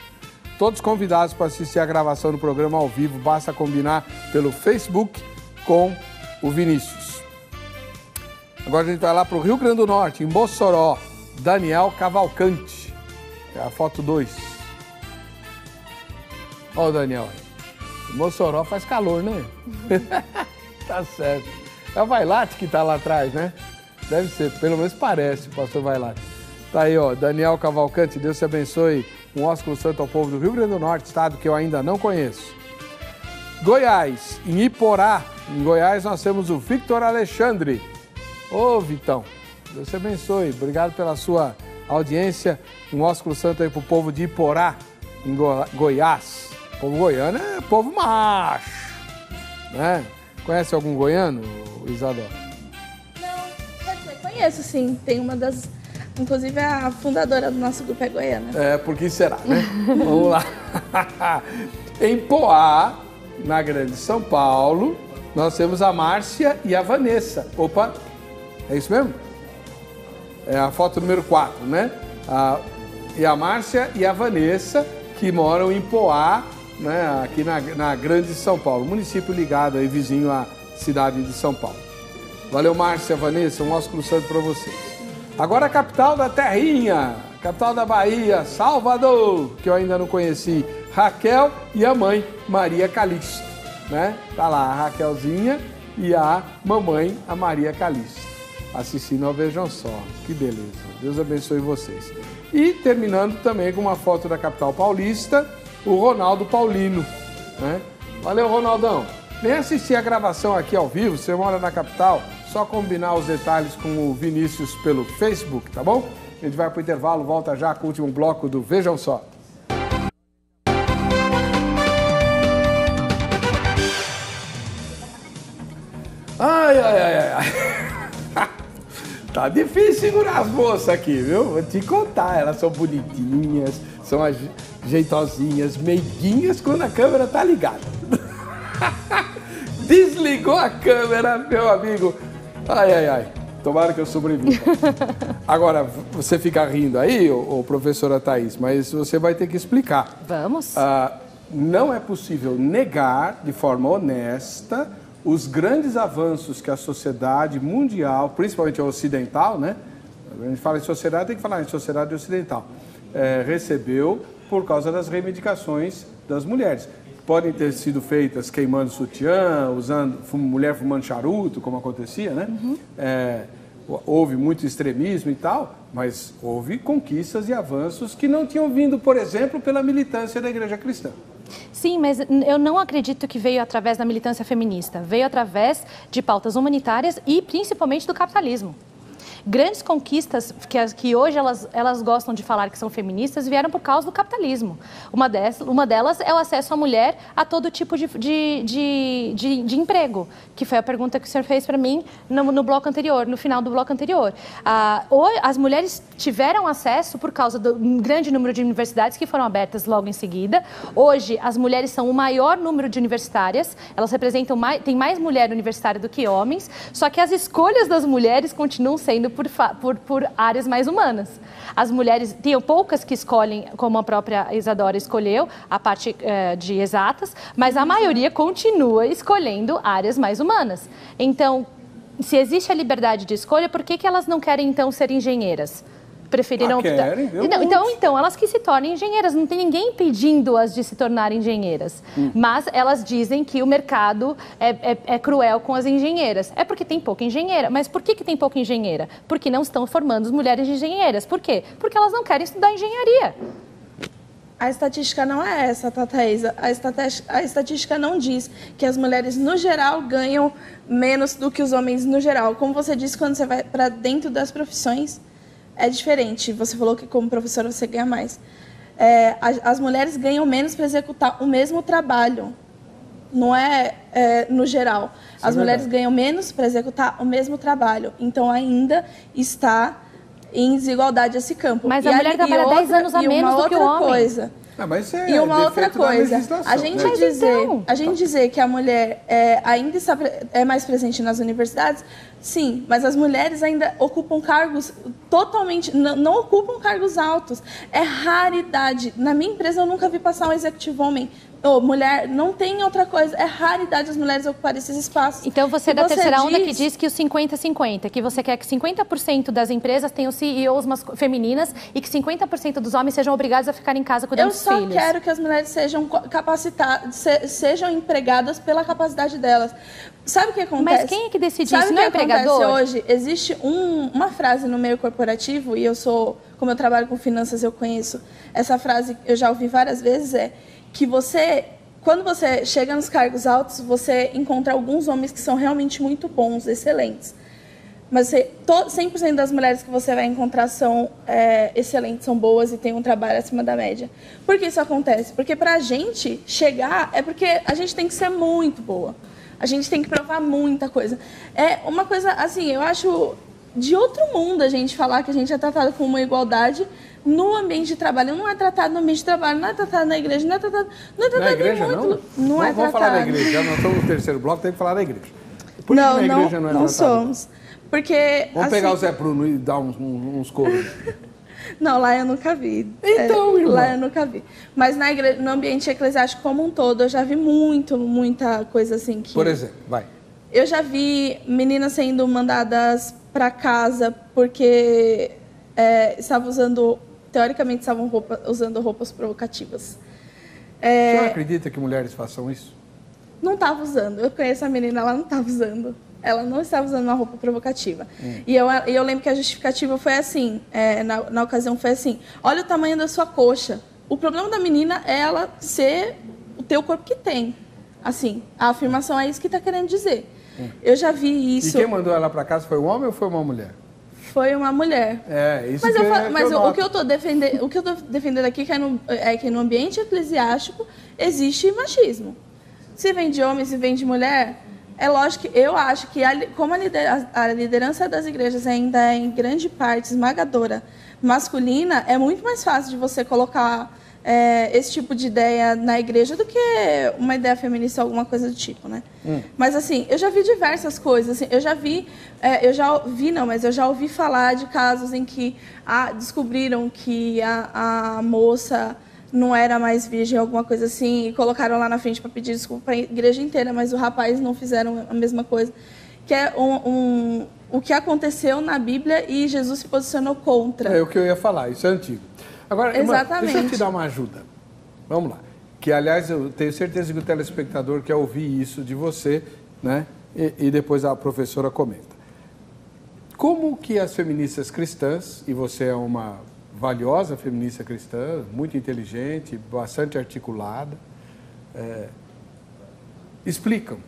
Todos convidados para assistir a gravação do programa ao vivo, basta combinar pelo Facebook com o Vinícius. Agora a gente vai lá para o Rio Grande do Norte, em Mossoró, Daniel Cavalcante. É a foto 2. Olha o Daniel aí. Mossoró faz calor, né? Tá certo. É o Vailate que está lá atrás, né? Deve ser, pelo menos parece, o pastor Vailate. Tá aí, ó, Daniel Cavalcante, Deus te abençoe. Um ósculo santo ao povo do Rio Grande do Norte, estado que eu ainda não conheço. Goiás, em Iporá, em Goiás, nós temos o Victor Alexandre. Ô, Vitão, Deus te abençoe. Obrigado pela sua audiência. Um ósculo santo aí pro povo de Iporá, em Goiás. O povo goiano é povo macho, né? Conhece algum goiano, Isadora? Não, quer dizer, conheço sim. Tem uma das... Inclusive, a fundadora do nosso grupo é goiana. É, por que será, né? Vamos lá. Em Poá, na Grande São Paulo, nós temos a Márcia e a Vanessa. Opa, é isso mesmo? É a foto número 4, né? E a Márcia e a Vanessa, que moram em Poá, né? Aqui na Grande São Paulo, município ligado aí, vizinho à cidade de São Paulo. Valeu, Márcia, Vanessa, um ósculo santo para vocês. Agora a capital da terrinha, capital da Bahia, Salvador, que eu ainda não conheci, Raquel e a mãe, Maria Calixto, né? Tá lá a Raquelzinha e a mamãe, a Maria Calixto, assistindo ao Vejam Só, que beleza, Deus abençoe vocês. E terminando também com uma foto da capital paulista, o Ronaldo Paulino, né? Valeu, Ronaldão. Vem assistir a gravação aqui ao vivo, você mora na capital, só combinar os detalhes com o Vinícius pelo Facebook, tá bom? A gente vai pro intervalo, volta já com o último bloco do Vejam Só. Ai, ai, ai, ai. Tá difícil segurar as moças aqui, viu? Vou te contar, elas são bonitinhas, são jeitosinhas, meiguinhas quando a câmera tá ligada. Desligou a câmera, meu amigo. Ai, ai, ai. Tomara que eu sobreviva. Agora, você fica rindo aí, ô professora Thaís, mas você vai ter que explicar. Vamos. Não é possível negar de forma honesta os grandes avanços que a sociedade mundial, principalmente a ocidental, né? A gente fala em sociedade, tem que falar em sociedade ocidental, recebeu por causa das reivindicações das mulheres. Podem ter sido feitas queimando sutiã, mulher fumando charuto, como acontecia, né? Uhum. Houve muito extremismo e tal, mas houve conquistas e avanços que não tinham vindo, por exemplo, pela militância da Igreja Cristã. Sim, mas eu não acredito que veio através da militância feminista. Veio através de pautas humanitárias e principalmente do capitalismo. Grandes conquistas que hoje elas gostam de falar que são feministas vieram por causa do capitalismo. Uma delas é o acesso à mulher a todo tipo de emprego, que foi a pergunta que o senhor fez para mim no bloco anterior, no final do bloco anterior. As mulheres tiveram acesso por causa do grande número de universidades que foram abertas logo em seguida. Hoje, as mulheres são o maior número de universitárias, elas representam tem mais mulher universitária do que homens, só que as escolhas das mulheres continuam sendo por áreas mais humanas. As mulheres, tem poucas que escolhem, como a própria Isadora escolheu, a parte de exatas, mas a maioria continua escolhendo áreas mais humanas. Então, se existe a liberdade de escolha, por que elas não querem, então, ser engenheiras? Preferiram... Querem, então, elas que se tornem engenheiras. Não tem ninguém impedindo-as de se tornarem engenheiras. Mas elas dizem que o mercado é cruel com as engenheiras. É porque tem pouca engenheira. Mas por que tem pouca engenheira? Porque não estão formando as mulheres de engenheiras. Por quê? Porque elas não querem estudar engenharia. A estatística não é essa, Thaís. A estatística não diz que as mulheres, no geral, ganham menos do que os homens, no geral. Como você disse, quando você vai para dentro das profissões, é diferente. Você falou que como professora você ganha mais. As mulheres ganham menos para executar o mesmo trabalho. Não no geral. As mulheres ganham menos para executar o mesmo trabalho. Então, ainda está em desigualdade esse campo. Mas a mulher trabalha 10 anos a menos do que o homem. Mas e uma outra coisa, a gente dizer que a mulher ainda é mais presente nas universidades, sim, mas as mulheres ainda ocupam cargos totalmente, não ocupam cargos altos. É raridade. Na minha empresa eu nunca vi passar um executivo homem. Mulher, não tem outra coisa. É raridade as mulheres ocuparem esses espaços. Então você é da terceira onda que diz que os 50-50, que você quer que 50% das empresas tenham CEOs femininas e que 50% dos homens sejam obrigados a ficar em casa cuidando dos filhos. Eu só quero que as mulheres sejam capacitadas, sejam empregadas pela capacidade delas. Sabe o que acontece? Mas quem é que decide isso? Não é o empregador? Hoje existe uma frase no meio corporativo, e como eu trabalho com finanças, eu conheço essa frase, eu já ouvi várias vezes, que quando você chega nos cargos altos, você encontra alguns homens que são realmente muito bons, excelentes. Mas 100% das mulheres que você vai encontrar são excelentes, são boas e têm um trabalho acima da média. Por que isso acontece? Porque para a gente chegar, é porque a gente tem que ser muito boa. A gente tem que provar muita coisa. É uma coisa, assim, eu acho de outro mundo a gente falar que a gente é tratado com uma igualdade no ambiente de trabalho. Não é tratado no ambiente de trabalho, não é tratado na igreja, não é tratado na igreja, muito. Não é tratado. Vamos falar da igreja, nós estamos no terceiro bloco, tem que falar da igreja. Por que na igreja não é tratado? Somos. Porque, vamos pegar o Zé Bruno e dar uns coros. Não, lá eu nunca vi. Então, irmão. Lá eu nunca vi. Mas na igreja, no ambiente eclesiástico como um todo, eu já vi muita coisa assim que... Por exemplo, vai. Eu já vi meninas sendo mandadas para casa porque teoricamente estavam usando roupas provocativas. Você não acredita que mulheres façam isso? Não estava usando. Eu conheço a menina, ela não estava usando. Ela não estava usando uma roupa provocativa. E eu lembro que a justificativa foi assim, na ocasião foi assim, olha o tamanho da sua coxa. O problema da menina é ela ser o teu corpo que tem. Assim, a afirmação é isso que está querendo dizer. Eu já vi isso. E quem mandou ela para casa foi um homem ou foi uma mulher? Foi uma mulher. Isso mas o que eu estou defendendo aqui é que no ambiente eclesiástico existe machismo. Se vem de homem, se vem de mulher, é lógico que eu acho que como a liderança das igrejas ainda é em grande parte esmagadora masculina, é muito mais fácil de você colocar esse tipo de ideia na igreja do que uma ideia feminista ou alguma coisa do tipo, né? Mas assim, eu já vi diversas coisas. Assim, eu já ouvi falar de casos em que descobriram que a moça não era mais virgem, alguma coisa assim, e colocaram lá na frente para pedir desculpa para a igreja inteira, mas os rapazes não fizeram a mesma coisa. Que é o que aconteceu na Bíblia e Jesus se posicionou contra. É o que eu ia falar, isso é antigo. Agora, irmã, deixa eu te dar uma ajuda. Vamos lá. Que, aliás, eu tenho certeza que o telespectador quer ouvir isso de você, né? E depois a professora comenta. Como que as feministas cristãs, e você é uma valiosa feminista cristã, muito inteligente, bastante articulada, explicam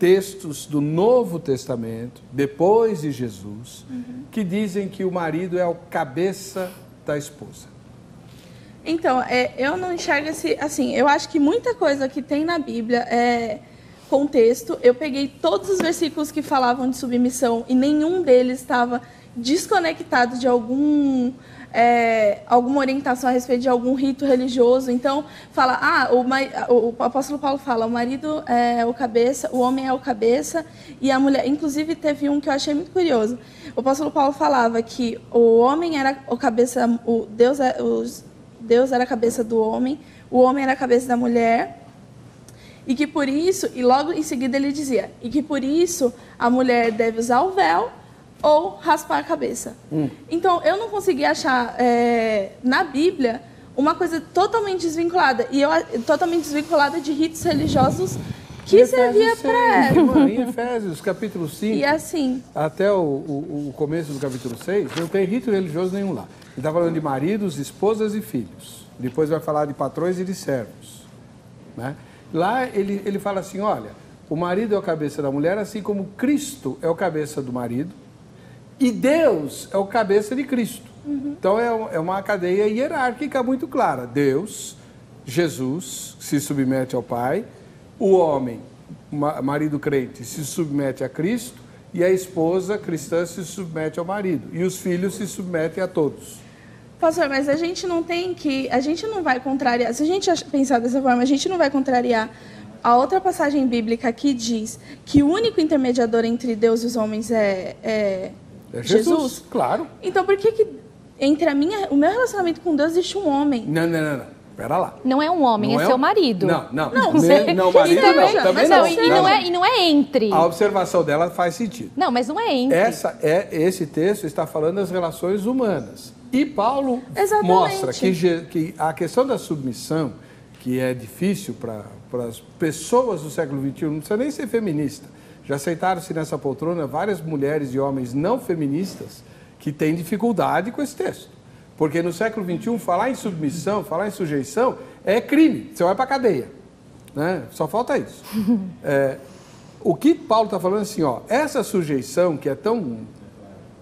textos do Novo Testamento, depois de Jesus, que dizem que o marido é o cabeça da esposa. Então, eu não enxergo assim, eu acho que muita coisa que tem na Bíblia é contexto. Eu peguei todos os versículos que falavam de submissão e nenhum deles estava desconectado de alguma orientação a respeito de algum rito religioso. Então, fala, o apóstolo Paulo fala, o marido é o cabeça, o homem é o cabeça e a mulher... Inclusive, teve um que eu achei muito curioso. O apóstolo Paulo falava que o homem era o cabeça, Deus era a cabeça do homem, o homem era a cabeça da mulher, e que por isso, e logo em seguida ele dizia, e que por isso a mulher deve usar o véu ou raspar a cabeça. Então, eu não consegui achar na Bíblia uma coisa totalmente desvinculada, totalmente desvinculada de ritos religiosos que servia para ela. Em Efésios, capítulo 5, e assim, até o começo do capítulo 6, não tem rito religioso nenhum lá. Ele está falando de maridos, esposas e filhos. Depois vai falar de patrões e de servos. Né? Lá ele fala assim, olha, o marido é o cabeça da mulher, assim como Cristo é o cabeça do marido, e Deus é o cabeça de Cristo. Então é uma cadeia hierárquica muito clara. Deus, Jesus, se submete ao Pai, o homem, marido crente, se submete a Cristo, e a esposa cristã se submete ao marido. E os filhos se submetem a todos. Pastor, mas a gente não vai contrariar, se a gente pensar dessa forma, a gente não vai contrariar a outra passagem bíblica que diz que o único intermediador entre Deus e os homens é Jesus? Claro. Então por que entre o meu relacionamento com Deus existe um homem? Não. Pera lá. Não é um homem, é seu marido. Não, marido não. Também não. E não é entre. A observação dela faz sentido. Não, mas não é entre. Esse texto está falando das relações humanas. E Paulo mostra que a questão da submissão, que é difícil para as pessoas do século XXI, não precisa nem ser feminista. Já aceitaram-se nessa poltrona várias mulheres e homens não feministas que têm dificuldade com esse texto. Porque no século XXI, falar em submissão, falar em sujeição, é crime. Você vai para a cadeia. Né? Só falta isso. O que Paulo está falando é assim, essa sujeição, que é tão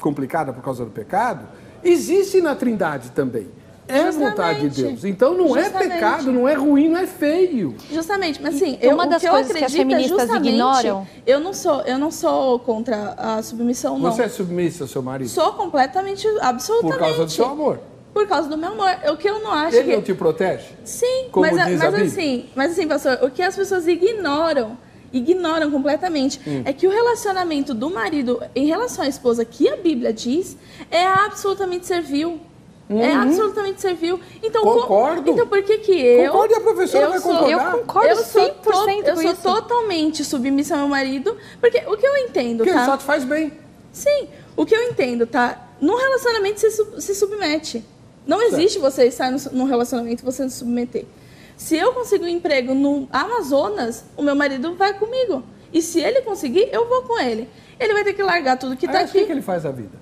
complicada por causa do pecado, existe na Trindade também. É vontade de Deus. Então não é pecado, não é ruim, não é feio. Justamente, mas assim, uma das coisas que as feministas ignoram. Eu não sou contra a submissão, não. Você é submissa ao seu marido? Sou completamente, absolutamente. Por causa do seu amor. Por causa do meu amor. O que eu não acho Ele não te protege? Sim, como diz a Bíblia? Mas assim, pastor, o que as pessoas ignoram completamente, é que o relacionamento do marido em relação à esposa, que a Bíblia diz, é absolutamente servil. É absolutamente servil. Então, concordo. Então por que eu... Concordo, e a professora vai concordar. Eu concordo 100% com isso. Eu sou totalmente submissa ao meu marido, porque o que eu entendo, porque tá? ele só te faz bem. Sim, o que eu entendo, tá? No relacionamento você se submete. Não existe você estar num relacionamento e você se submeter. Se eu conseguir um emprego no Amazonas, o meu marido vai comigo. E se ele conseguir, eu vou com ele. Ele vai ter que largar tudo que está aqui. O que ele faz da vida?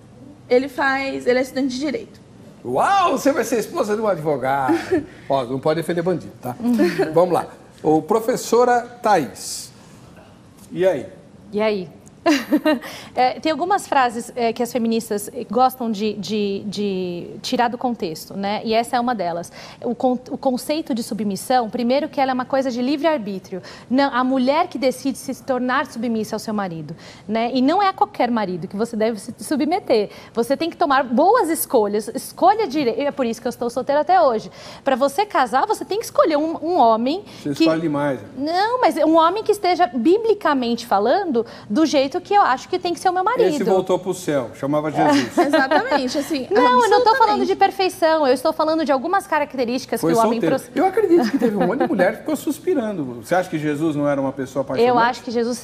Ele é estudante de Direito. Uau, você vai ser esposa de um advogado. Não pode defender bandido, tá? Vamos lá. Professora Thaís. E aí? Tem algumas frases que as feministas gostam de tirar do contexto, né? E essa é uma delas. O conceito de submissão, primeiro que ela é uma coisa de livre-arbítrio. A mulher que decide se tornar submissa ao seu marido, né? E não é a qualquer marido que você deve se submeter. Você tem que tomar boas escolhas, escolha direito. É por isso que eu estou solteira até hoje. Para você casar, você tem que escolher um homem Você escolhe demais. Não, mas um homem que esteja biblicamente falando do jeito que eu acho que tem que ser o meu marido. Esse voltou para o céu, chamava Jesus. Exatamente, assim. Não, eu não estou falando de perfeição, eu estou falando de algumas características que o homem... Eu acredito que teve um monte de mulher que ficou suspirando. Você acha que Jesus não era uma pessoa apaixonada? Eu acho que Jesus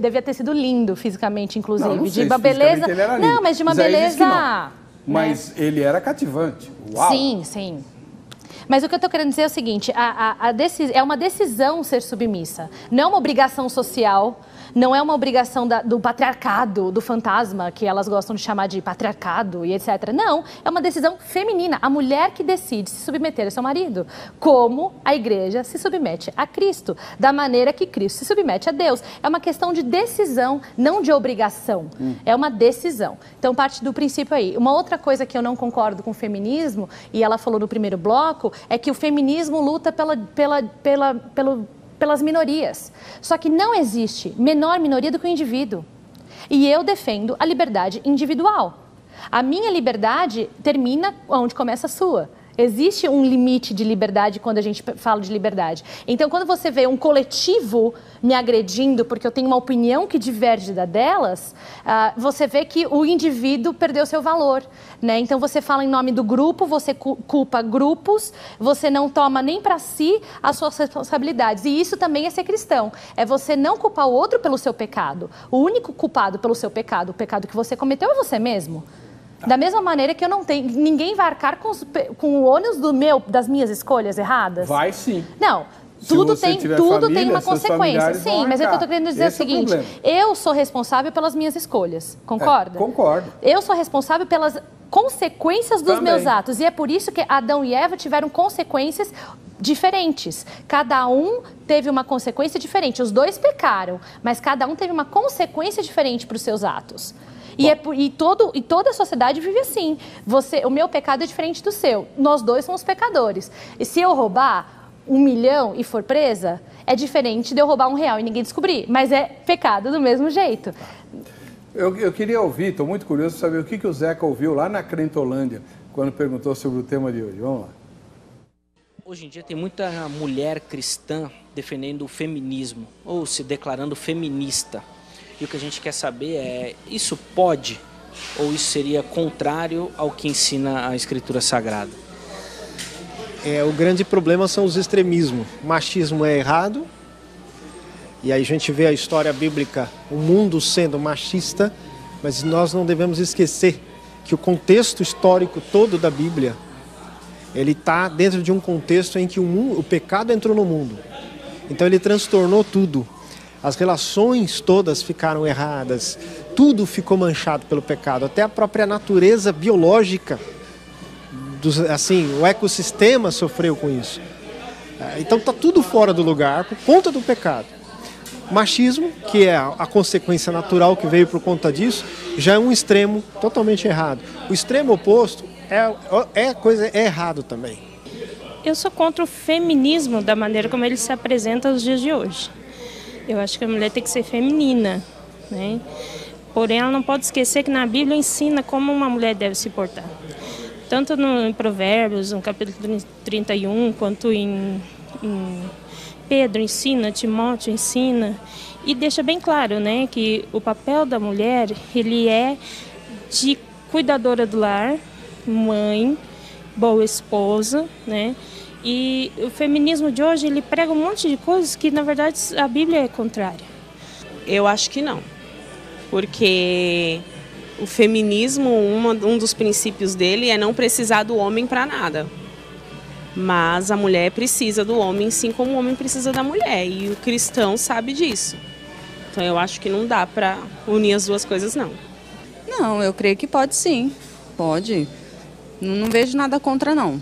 devia ter sido lindo fisicamente, inclusive. Não sei de uma beleza. Ele era lindo. Não, mas de uma beleza. Mas ele era cativante. Uau. Sim. Mas o que eu estou querendo dizer é o seguinte, é uma decisão ser submissa, não é uma obrigação social, não é uma obrigação do patriarcado, do fantasma, que elas gostam de chamar de patriarcado e etc. Não, é uma decisão feminina, a mulher que decide se submeter ao seu marido, como a igreja se submete a Cristo, da maneira que Cristo se submete a Deus. É uma questão de decisão, não de obrigação, é uma decisão. Então parte do princípio aí. Uma outra coisa que eu não concordo com o feminismo, e ela falou no primeiro bloco, é que o feminismo luta pelas minorias. Só que não existe menor minoria do que o indivíduo. E eu defendo a liberdade individual. A minha liberdade termina onde começa a sua. Existe um limite de liberdade quando a gente fala de liberdade. Então, quando você vê um coletivo me agredindo porque eu tenho uma opinião que diverge da delas, você vê que o indivíduo perdeu seu valor, né? Então, você fala em nome do grupo, você culpa grupos, você não toma nem para si as suas responsabilidades. E isso também é ser cristão. É você não culpar o outro pelo seu pecado. O único culpado pelo seu pecado, o pecado que você cometeu, é você mesmo. Da mesma maneira que eu não tenho... Ninguém vai arcar com o ônus das minhas escolhas erradas? Vai sim. Não, tudo tem uma consequência. Sim, mas é que eu estou querendo dizer o seguinte. Eu sou responsável pelas minhas escolhas, concorda? Concordo. Eu sou responsável pelas consequências dos meus atos. E é por isso que Adão e Eva tiveram consequências diferentes. Cada um teve uma consequência diferente. Os dois pecaram, mas cada um teve uma consequência diferente para os seus atos. E toda a sociedade vive assim. O meu pecado é diferente do seu. Nós dois somos pecadores. E se eu roubar 1 milhão e for presa, é diferente de eu roubar R$1 e ninguém descobrir. Mas é pecado do mesmo jeito. Eu queria ouvir, estou muito curioso de saber o que o Zeca ouviu lá na Crentolândia, quando perguntou sobre o tema de hoje. Vamos lá. Hoje em dia tem muita mulher cristã defendendo o feminismo ou se declarando feminista. E o que a gente quer saber é, isso pode ou isso seria contrário ao que ensina a Escritura Sagrada? O grande problema são os extremismos. O machismo é errado, e aí a gente vê a história bíblica, o mundo sendo machista, mas nós não devemos esquecer que o contexto histórico todo da Bíblia, ele está dentro de um contexto em que o pecado entrou no mundo. Então ele transtornou tudo. As relações todas ficaram erradas, tudo ficou manchado pelo pecado, até a própria natureza biológica, o ecossistema sofreu com isso. Então está tudo fora do lugar por conta do pecado. Machismo, que é a consequência natural que veio por conta disso, já é um extremo totalmente errado. O extremo oposto é errado também. Eu sou contra o feminismo da maneira como ele se apresenta nos dias de hoje. Eu acho que a mulher tem que ser feminina, né? Porém, ela não pode esquecer que na Bíblia ensina como uma mulher deve se portar. Tanto em Provérbios, no capítulo 31, quanto em Pedro ensina, Timóteo ensina, e deixa bem claro, né, que o papel da mulher, ele é de cuidadora do lar, mãe, boa esposa, né? E o feminismo de hoje, ele prega um monte de coisas que, na verdade, a Bíblia é contrária. Eu acho que não, porque o feminismo, um dos princípios dele é não precisar do homem para nada. Mas a mulher precisa do homem, assim como o homem precisa da mulher, e o cristão sabe disso. Então eu acho que não dá para unir as duas coisas, não. Não, eu creio que pode sim, pode. Não vejo nada contra, não.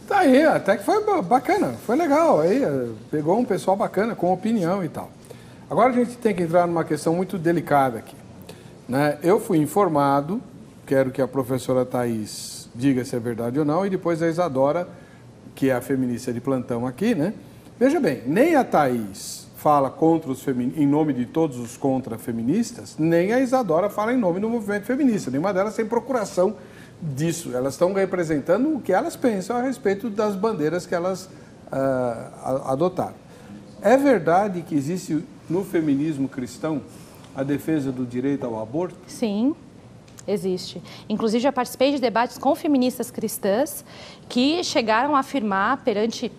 Tá aí, até que foi bacana, foi legal. Aí pegou um pessoal bacana, com opinião e tal. Agora a gente tem que entrar numa questão muito delicada aqui, né? Eu fui informado, quero que a professora Thaís diga se é verdade ou não, e depois a Isadora, que é a feminista de plantão aqui, né? Veja bem, nem a Thaís fala contra em nome de todos os contra-feministas, nem a Isadora fala em nome do movimento feminista. Nenhuma delas tem procuração disso. Elas estão representando o que elas pensam a respeito das bandeiras que elas adotaram. É verdade que existe no feminismo cristão a defesa do direito ao aborto? Sim, existe. Inclusive, já participei de debates com feministas cristãs que chegaram a afirmar perante